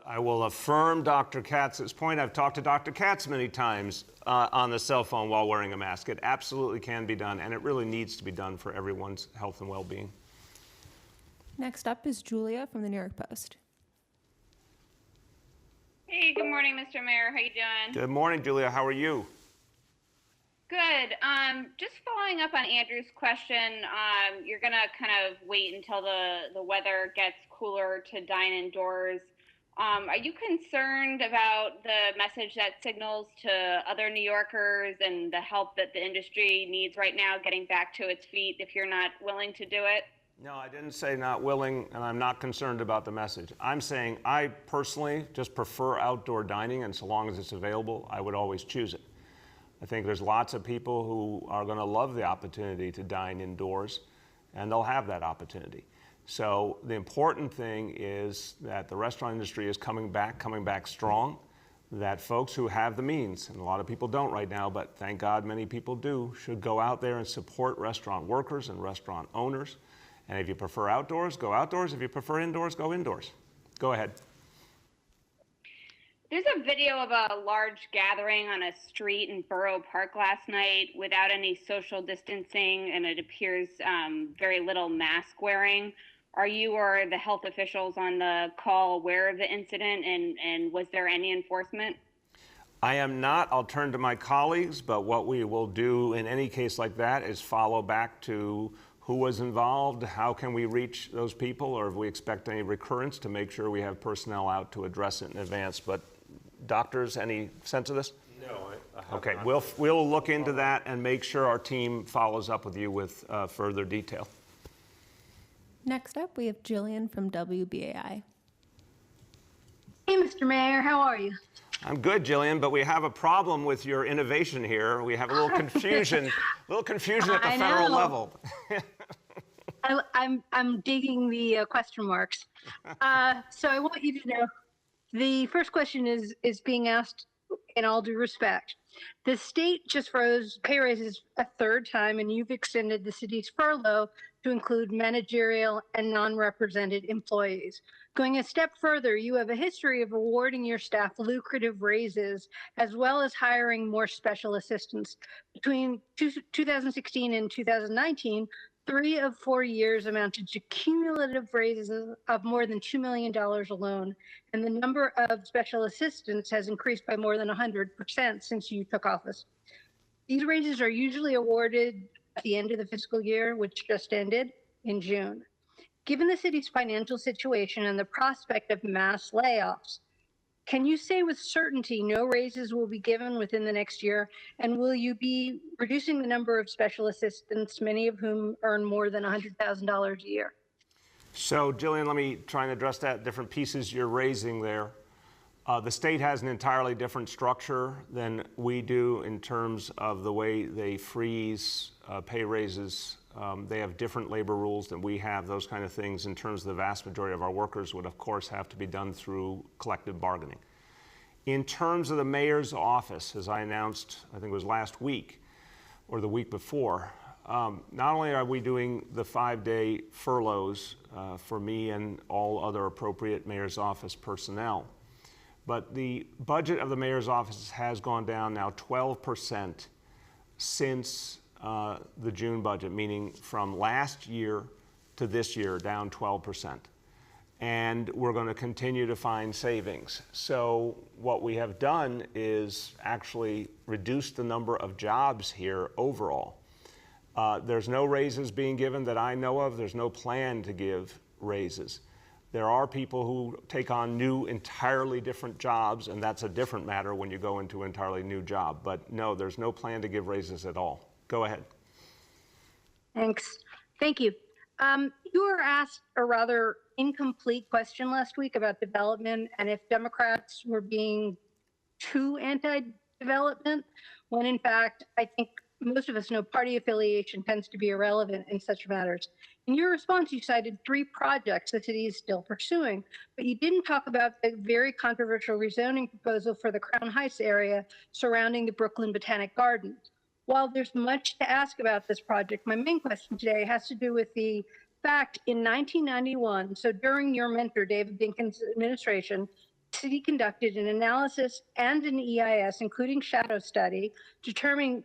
I will affirm Dr. Katz's point. I've talked to Dr. Katz many times on the cell phone while wearing a mask. It absolutely can be done, and it really needs to be done for everyone's health and well-being. Next up is Julia from the New York Post. Hey, good morning, Mr. Mayor. How you doing? Good morning, Julia. How are you? Good. Just following up on Andrew's question, you're going to kind of wait until the weather gets cooler to dine indoors. Are you concerned about the message that signals to other New Yorkers and the help that the industry needs right now getting back to its feet if you're not willing to do it? No, I didn't say not willing, and I'm not concerned about the message. I'm saying I personally just prefer outdoor dining, and so long as it's available, I would always choose it. I think there's lots of people who are going to love the opportunity to dine indoors, and they'll have that opportunity. So the important thing is that the restaurant industry is coming back strong, that folks who have the means, and a lot of people don't right now, but thank God many people do, should go out there and support restaurant workers and restaurant owners. And if you prefer outdoors, go outdoors. If you prefer indoors, go indoors. Go ahead. There's a video of a large gathering on a street in Borough Park last night without any social distancing, and it appears very little mask wearing. Are you or the health officials on the call aware of the incident, and was there any enforcement? I am not. I'll turn to my colleagues, but what we will do in any case like that is follow back to who was involved, how can we reach those people, or if we expect any recurrence, to make sure we have personnel out to address it in advance. But doctors, any sense of this? No, I have Okay, not. we'll look into that and make sure our team follows up with you with further detail. Next up, we have Jillian from WBAI. Hey, Mr. Mayor, how are you? I'm good, Jillian, but we have a problem with your innovation here. We have a little confusion, at the I federal know. level. I'm digging the question marks. So I want you to know, the first question is being asked in all due respect. The state just rose pay raises a third time, and you've extended the city's furlough to include managerial and non-represented employees. Going a step further, you have a history of awarding your staff lucrative raises, as well as hiring more special assistants. Between 2016 and 2019, 3 of 4 years amounted to cumulative raises of more than $2 million alone, and the number of special assistants has increased by more than 100% since you took office. These raises are usually awarded at the end of the fiscal year, which just ended in June. Given the city's financial situation and the prospect of mass layoffs, can you say with certainty no raises will be given within the next year? And will you be reducing the number of special assistants, many of whom earn more than $100,000 a year? So, Jillian, let me try and address that, different pieces you're raising there. The state has an entirely different structure than we do in terms of the way they freeze pay raises. They have different labor rules than we have, those kind of things. In terms of the vast majority of our workers would, of course, have to be done through collective bargaining. In terms of the mayor's office, as I announced, I think it was last week or the week before, not only are we doing the 5-day furloughs for me and all other appropriate mayor's office personnel, but the budget of the mayor's office has gone down now 12% since the June budget, meaning from last year to this year, down 12%. And we're going to continue to find savings. So what we have done is actually reduce the number of jobs here overall. There's no raises being given that I know of. There's no plan to give raises. There are people who take on new, entirely different jobs, and that's a different matter when you go into an entirely new job. But no, there's no plan to give raises at all. Go ahead. Thanks. Thank you. You were asked a rather incomplete question last week about development and if Democrats were being too anti-development, when in fact, I think most of us know party affiliation tends to be irrelevant in such matters. In your response, you cited 3 projects the city is still pursuing, but you didn't talk about the very controversial rezoning proposal for the Crown Heights area surrounding the Brooklyn Botanic Gardens. While there's much to ask about this project, my main question today has to do with the fact in 1991, so during your mentor, David Dinkins' administration, the city conducted an analysis and an EIS, including shadow study, determining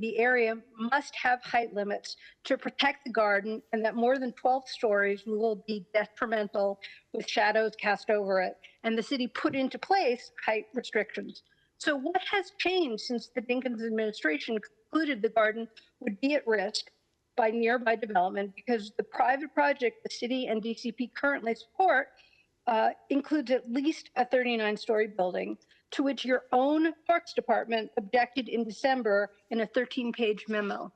the area must have height limits to protect the garden and that more than 12 stories will be detrimental with shadows cast over it. And the city put into place height restrictions. So what has changed since the Dinkins administration concluded the garden would be at risk by nearby development because the private project the city and DCP currently support includes at least a 39-story building, to which your own Parks Department objected in December in a 13-page memo?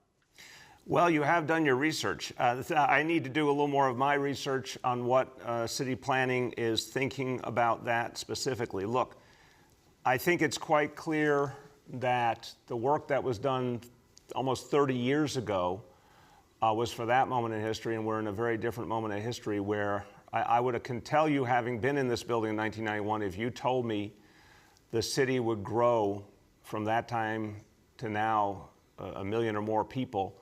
Well, you have done your research. I need to do a little more of my research on what city planning is thinking about that specifically. Look, I think it's quite clear that the work that was done almost 30 years ago was for that moment in history, and we're in a very different moment in history where can tell you, having been in this building in 1991, if you told me the city would grow from that time to now 1 million or more people,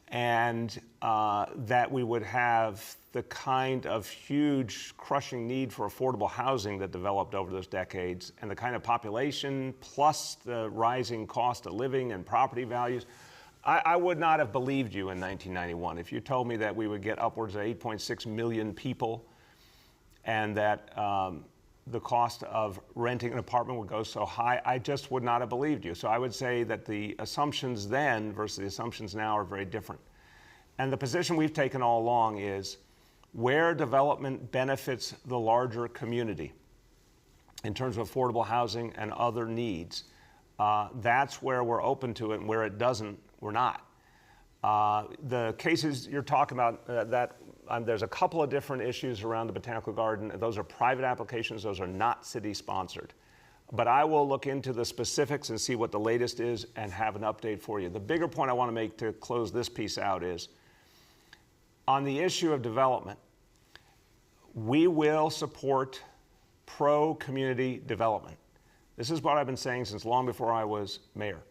and that we would have the kind of huge crushing need for affordable housing that developed over those decades, and the kind of population plus the rising cost of living and property values, I would not have believed you in 1991 if you told me that we would get upwards of 8.6 million people and that the cost of renting an apartment would go so high. I just would not have believed you. So I would say that the assumptions then versus the assumptions now are very different. And the position we've taken all along is where development benefits the larger community in terms of affordable housing and other needs, that's where we're open to it, and where it doesn't, we're not. The cases you're talking about, there's a couple of different issues around the Botanical Garden. Those are private applications. Those are not city-sponsored. But I will look into the specifics and see what the latest is and have an update for you. The bigger point I want to make to close this piece out is, on the issue of development, we will support pro-community development. This is what I've been saying since long before I was mayor.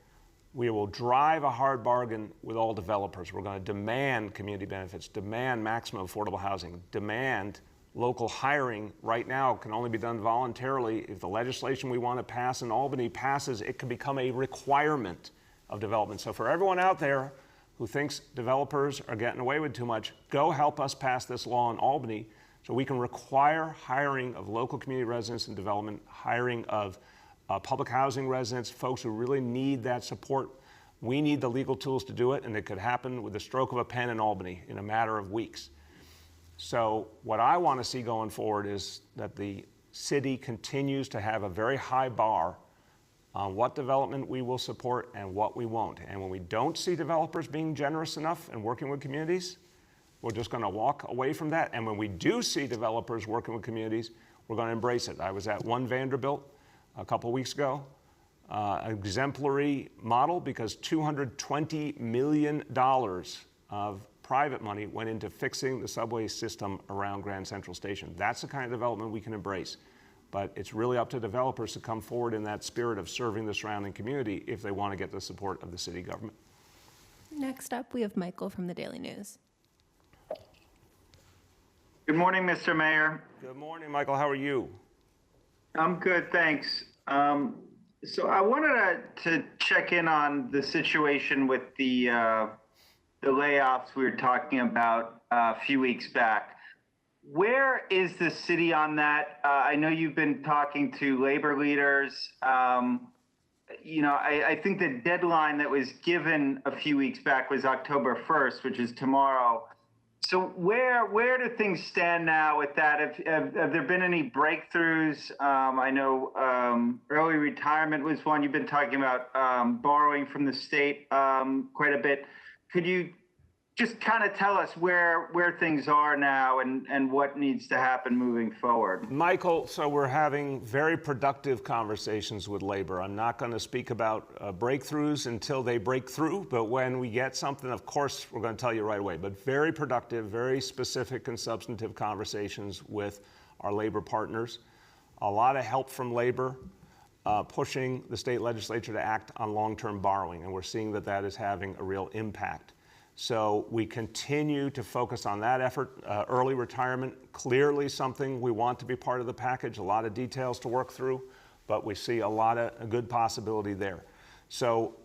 We will drive a hard bargain with all developers. We're going to demand community benefits, demand maximum affordable housing, demand local hiring. Right now can only be done voluntarily. If the legislation we want to pass in Albany passes, it can become a requirement of development. So for everyone out there who thinks developers are getting away with too much, go help us pass this law in Albany so we can require hiring of local community residents and development, hiring of public housing residents, folks who really need that support. We need the legal tools to do it, and it could happen with the stroke of a pen in Albany in a matter of weeks. So what I want to see going forward is that the city continues to have a very high bar on what development we will support and what we won't. And when we don't see developers being generous enough and working with communities, we're just going to walk away from that. And when we do see developers working with communities, we're going to embrace it. I was at One Vanderbilt a couple weeks ago, exemplary model, because $220 million of private money went into fixing the subway system around Grand Central Station. That's the kind of development we can embrace. But it's really up to developers to come forward in that spirit of serving the surrounding community if they want to get the support of the city government. Next up, we have Michael from the Daily News. Good morning, Mr. Mayor. Good morning, Michael. How are you? I'm good, thanks. So I wanted to check in on the situation with the layoffs we were talking about a few weeks back. Where is the city on that? I know you've been talking to labor leaders. You know, I think the deadline that was given a few weeks back was October 1st, which is tomorrow. So where do things stand now with that? Have there been any breakthroughs? I know early retirement was one. You've been talking about borrowing from the state quite a bit. Could you just kind of tell us where things are now and what needs to happen moving forward? Michael, so we're having very productive conversations with labor. I'm not going to speak about breakthroughs until they break through, but when we get something, of course, we're going to tell you right away. But very productive, very specific and substantive conversations with our labor partners. A lot of help from labor, pushing the state legislature to act on long-term borrowing, and we're seeing that that is having a real impact. So we continue to focus on that effort. Early retirement, clearly something we want to be part of the package, a lot of details to work through, but we see a lot of a good possibility there. So,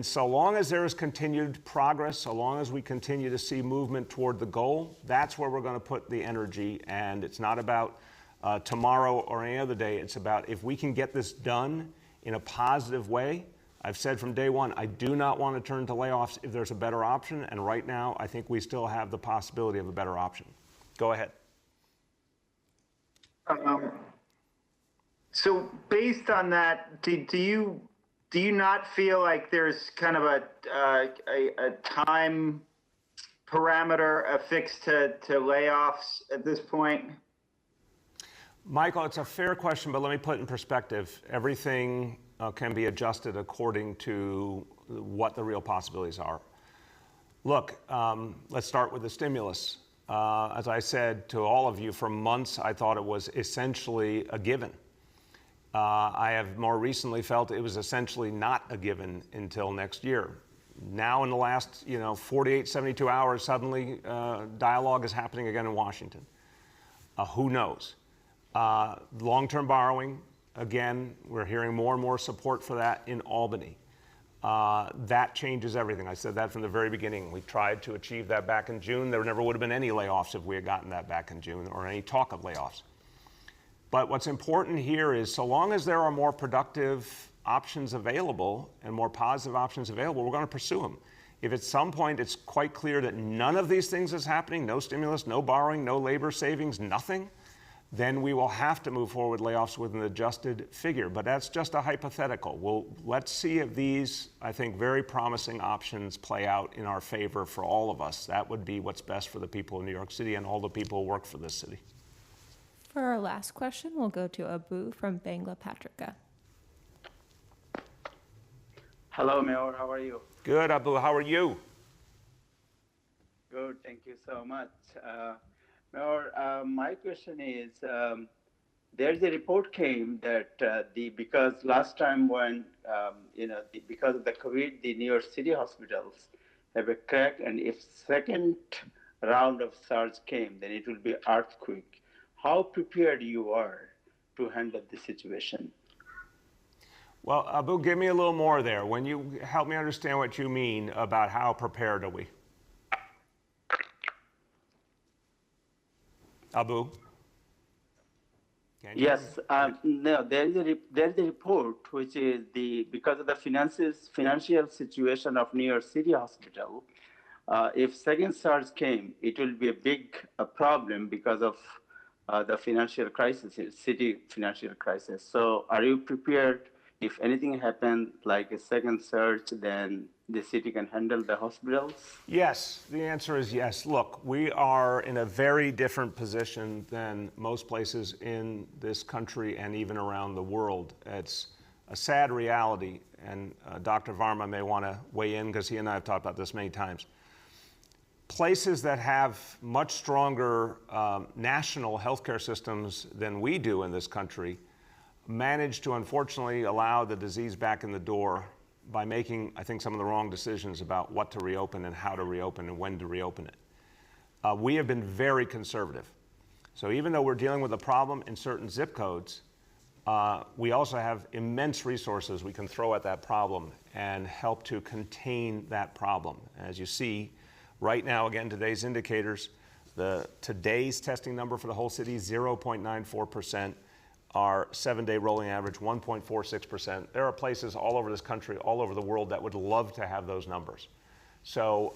so long as there is continued progress, so long as we continue to see movement toward the goal, that's where we're going to put the energy. And it's not about tomorrow or any other day. It's about if we can get this done in a positive way. I've said from day one, I do not want to turn to layoffs if there's a better option, and right now, I think we still have the possibility of a better option. Go ahead. So based on that, do you not feel like there's kind of a time parameter affixed to layoffs at this point? Michael, it's a fair question, but let me put it in perspective. Everything can be adjusted according to what the real possibilities are. Look, let's start with the stimulus. As I said to all of you, for months I thought it was essentially a given. I have more recently felt it was essentially not a given until next year. Now in the last 48, 72 hours, suddenly dialogue is happening again in Washington. Who knows? Long-term borrowing, again, we're hearing more and more support for that in Albany. that changes everything. I said that from the very beginning. We tried to achieve that back in June. There never would have been any layoffs if we had gotten that back in June, or any talk of layoffs. But what's important here is, so long as there are more productive options available and more positive options available, we're going to pursue them. If at some point it's quite clear that none of these things is happening, no stimulus, no borrowing, no labor savings, nothing, then we will have to move forward with layoffs with an adjusted figure. But that's just a hypothetical. Let's see if these, I think, very promising options play out in our favor for all of us. That would be what's best for the people of New York City and all the people who work for this city. For our last question, we'll go to Abu from Bangla Patrika. Hello, Mayor. How are you? Good, Abu. How are you? Good. Thank you so much. Mayor, my question is, there's a report came that because last time when because of the COVID, the New York City hospitals have a crack, and if second round of SARS came, then it will be earthquake. How prepared you are to handle the situation? Well, Abu, give me a little more there. When you help me understand what you mean about how prepared are we? Abu? Yes, no, there is a report which is because of the financial situation of New York City Hospital. If second SARS came, it will be a big problem because of the financial crisis, city financial crisis. So, are you prepared? If anything happened, like a second surge, then the city can handle the hospitals? Yes, the answer is yes. Look, we are in a very different position than most places in this country and even around the world. It's a sad reality, and Dr. Varma may want to weigh in because he and I have talked about this many times. Places that have much stronger national healthcare systems than we do in this country managed to unfortunately allow the disease back in the door by making, I think, some of the wrong decisions about what to reopen and how to reopen and when to reopen it. We have been very conservative. So even though we're dealing with a problem in certain zip codes, we also have immense resources we can throw at that problem and help to contain that problem. As you see, right now, again, today's indicators, today's testing number for the whole city, 0.94%. Our 7-day rolling average, 1.46%. There are places all over this country, all over the world that would love to have those numbers. So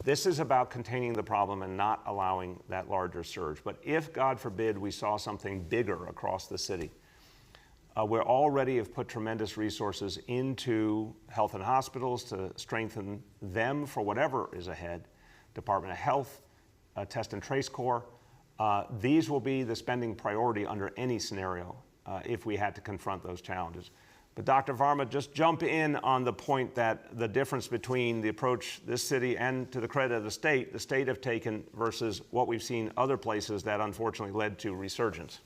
this is about containing the problem and not allowing that larger surge. But if, God forbid, we saw something bigger across the city, we already have put tremendous resources into health and hospitals to strengthen them for whatever is ahead. Department of Health, Test and Trace Corps. These will be the spending priority under any scenario if we had to confront those challenges. But Dr. Varma, just jump in on the point that the difference between the approach this city and, to the credit of the state have taken versus what we've seen other places that unfortunately led to resurgence.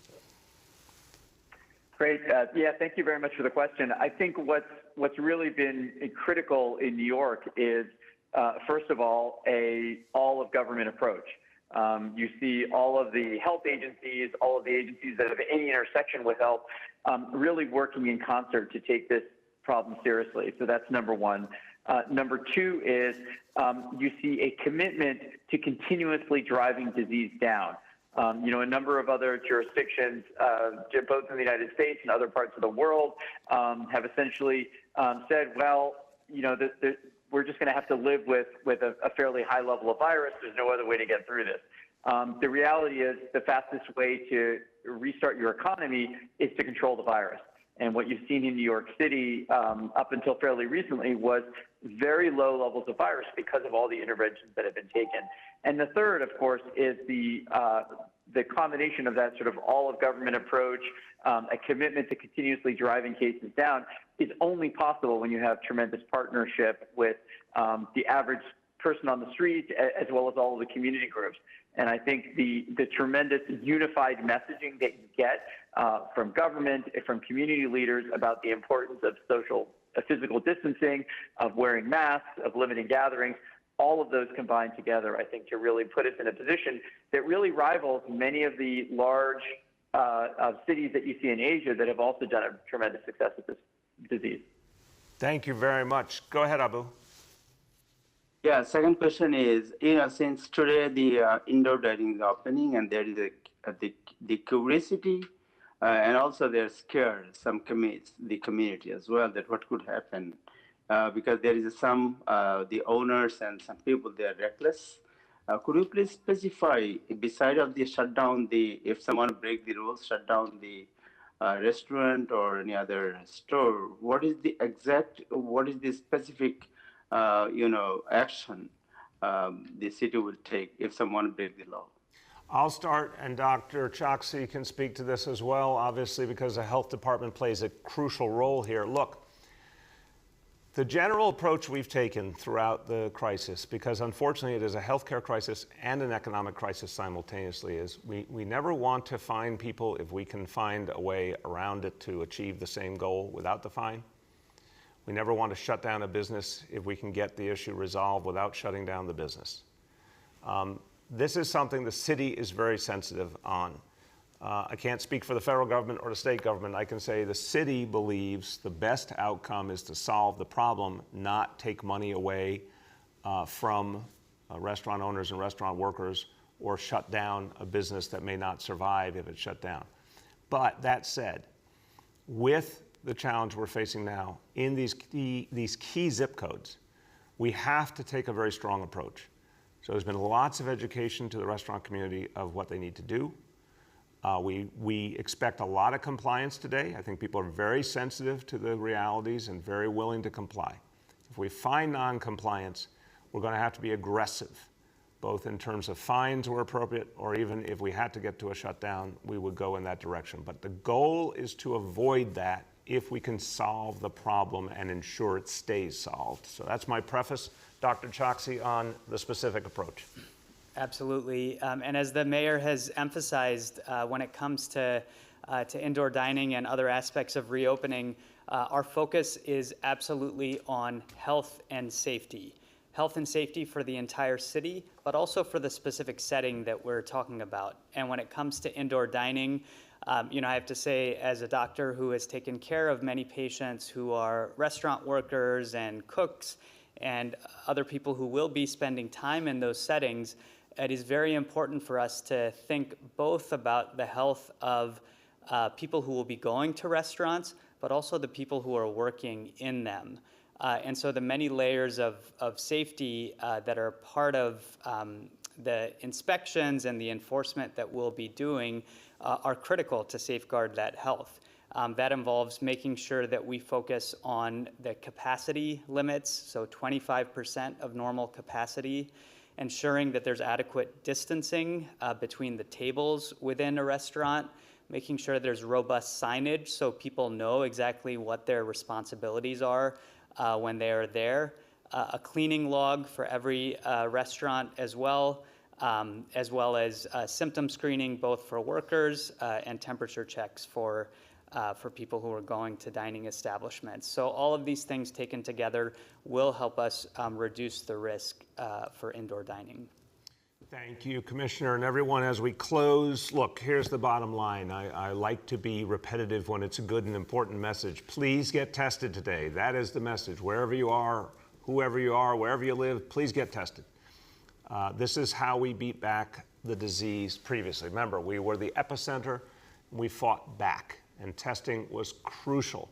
Great. Yeah, thank you very much for the question. I think what's really been critical in New York is, first of all, a all-of-government approach. You see all of the health agencies, all of the agencies that have any intersection with health, really working in concert to take this problem seriously. So that's number one. Number two is you see a commitment to continuously driving disease down. A number of other jurisdictions, both in the United States and other parts of the world, have essentially said, well, we're just going to have to live with a fairly high level of virus. There's no other way to get through this. The reality is the fastest way to restart your economy is to control the virus. And what you've seen in New York City up until fairly recently was very low levels of virus because of all the interventions that have been taken. And the third, of course, is the combination of that sort of all-of-government approach, a commitment to continuously driving cases down, is only possible when you have tremendous partnership with the average person on the street, as well as all of the community groups. And I think the tremendous unified messaging that you get from government, from community leaders about the importance of physical distancing, of wearing masks, of limiting gatherings, all of those combined together, I think, to really put us in a position that really rivals many of the large cities that you see in Asia that have also done a tremendous success with this disease. Thank you very much. Go ahead, Abu. Yeah, second question is, since today the indoor dining is opening and there is the curiosity and also they're scared, the community as well, that what could happen because there is some, the owners and some people, they are reckless. Could you please specify, beside of the shutdown, if someone break the rules, shut down the restaurant or any other store, what is the specific action the city will take if someone breaks the law? I'll start, and Dr. Choksi can speak to this as well, obviously, because the health department plays a crucial role here. Look, the general approach we've taken throughout the crisis, because unfortunately it is a healthcare crisis and an economic crisis simultaneously, is we never want to fine people if we can find a way around it to achieve the same goal without the fine. We never want to shut down a business if we can get the issue resolved without shutting down the business. This is something the city is very sensitive on. I can't speak for the federal government or the state government. I can say the city believes the best outcome is to solve the problem, not take money away from restaurant owners and restaurant workers or shut down a business that may not survive if it's shut down. But that said, with the challenge we're facing now in these key zip codes, we have to take a very strong approach. So there's been lots of education to the restaurant community of what they need to do. We expect a lot of compliance today. I think people are very sensitive to the realities and very willing to comply. If we find non-compliance, we're going to have to be aggressive, both in terms of fines where appropriate, or even if we had to get to a shutdown, we would go in that direction. But the goal is to avoid that if we can solve the problem and ensure it stays solved. So that's my preface. Dr. Choksi on the specific approach. Absolutely. And as the mayor has emphasized, when it comes to indoor dining and other aspects of reopening, our focus is absolutely on health and safety. Health and safety for the entire city, but also for the specific setting that we're talking about. And when it comes to indoor dining, I have to say, as a doctor who has taken care of many patients who are restaurant workers and cooks and other people who will be spending time in those settings, it is very important for us to think both about the health of people who will be going to restaurants, but also the people who are working in them. And so the many layers of safety that are part of the inspections and the enforcement that we'll be doing are critical to safeguard that health. That involves making sure that we focus on the capacity limits, so 25% of normal capacity, ensuring that there's adequate distancing between the tables within a restaurant, making sure there's robust signage so people know exactly what their responsibilities are when they are there, a cleaning log for every restaurant as well as symptom screening both for workers and temperature checks for people who are going to dining establishments. So all of these things taken together will help us reduce the risk for indoor dining. Thank you, Commissioner, and everyone. As we close, look, here's the bottom line. I like to be repetitive when it's a good and important message. Please get tested today. That is the message. Wherever you are, whoever you are, wherever you live, please get tested. This is how we beat back the disease previously. Remember, we were the epicenter. We fought back, and testing was crucial.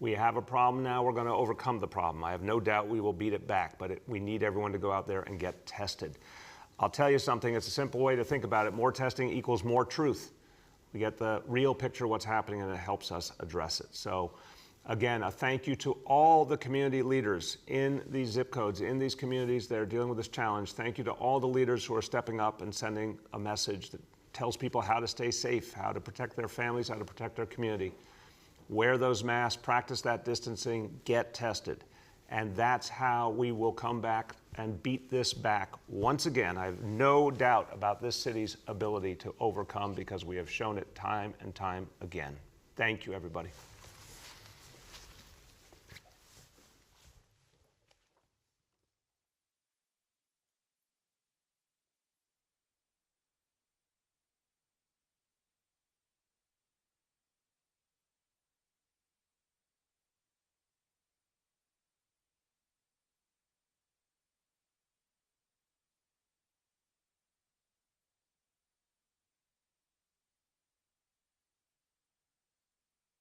We have a problem now. We're going to overcome the problem. I have no doubt we will beat it back, but we need everyone to go out there and get tested. I'll tell you something. It's a simple way to think about it. More testing equals more truth. We get the real picture of what's happening, and it helps us address it. So, again, a thank you to all the community leaders in these zip codes, in these communities that are dealing with this challenge. Thank you to all the leaders who are stepping up and sending a message that tells people how to stay safe, how to protect their families, how to protect their community. Wear those masks, practice that distancing, get tested. And that's how we will come back and beat this back once again. I have no doubt about this city's ability to overcome because we have shown it time and time again. Thank you, everybody.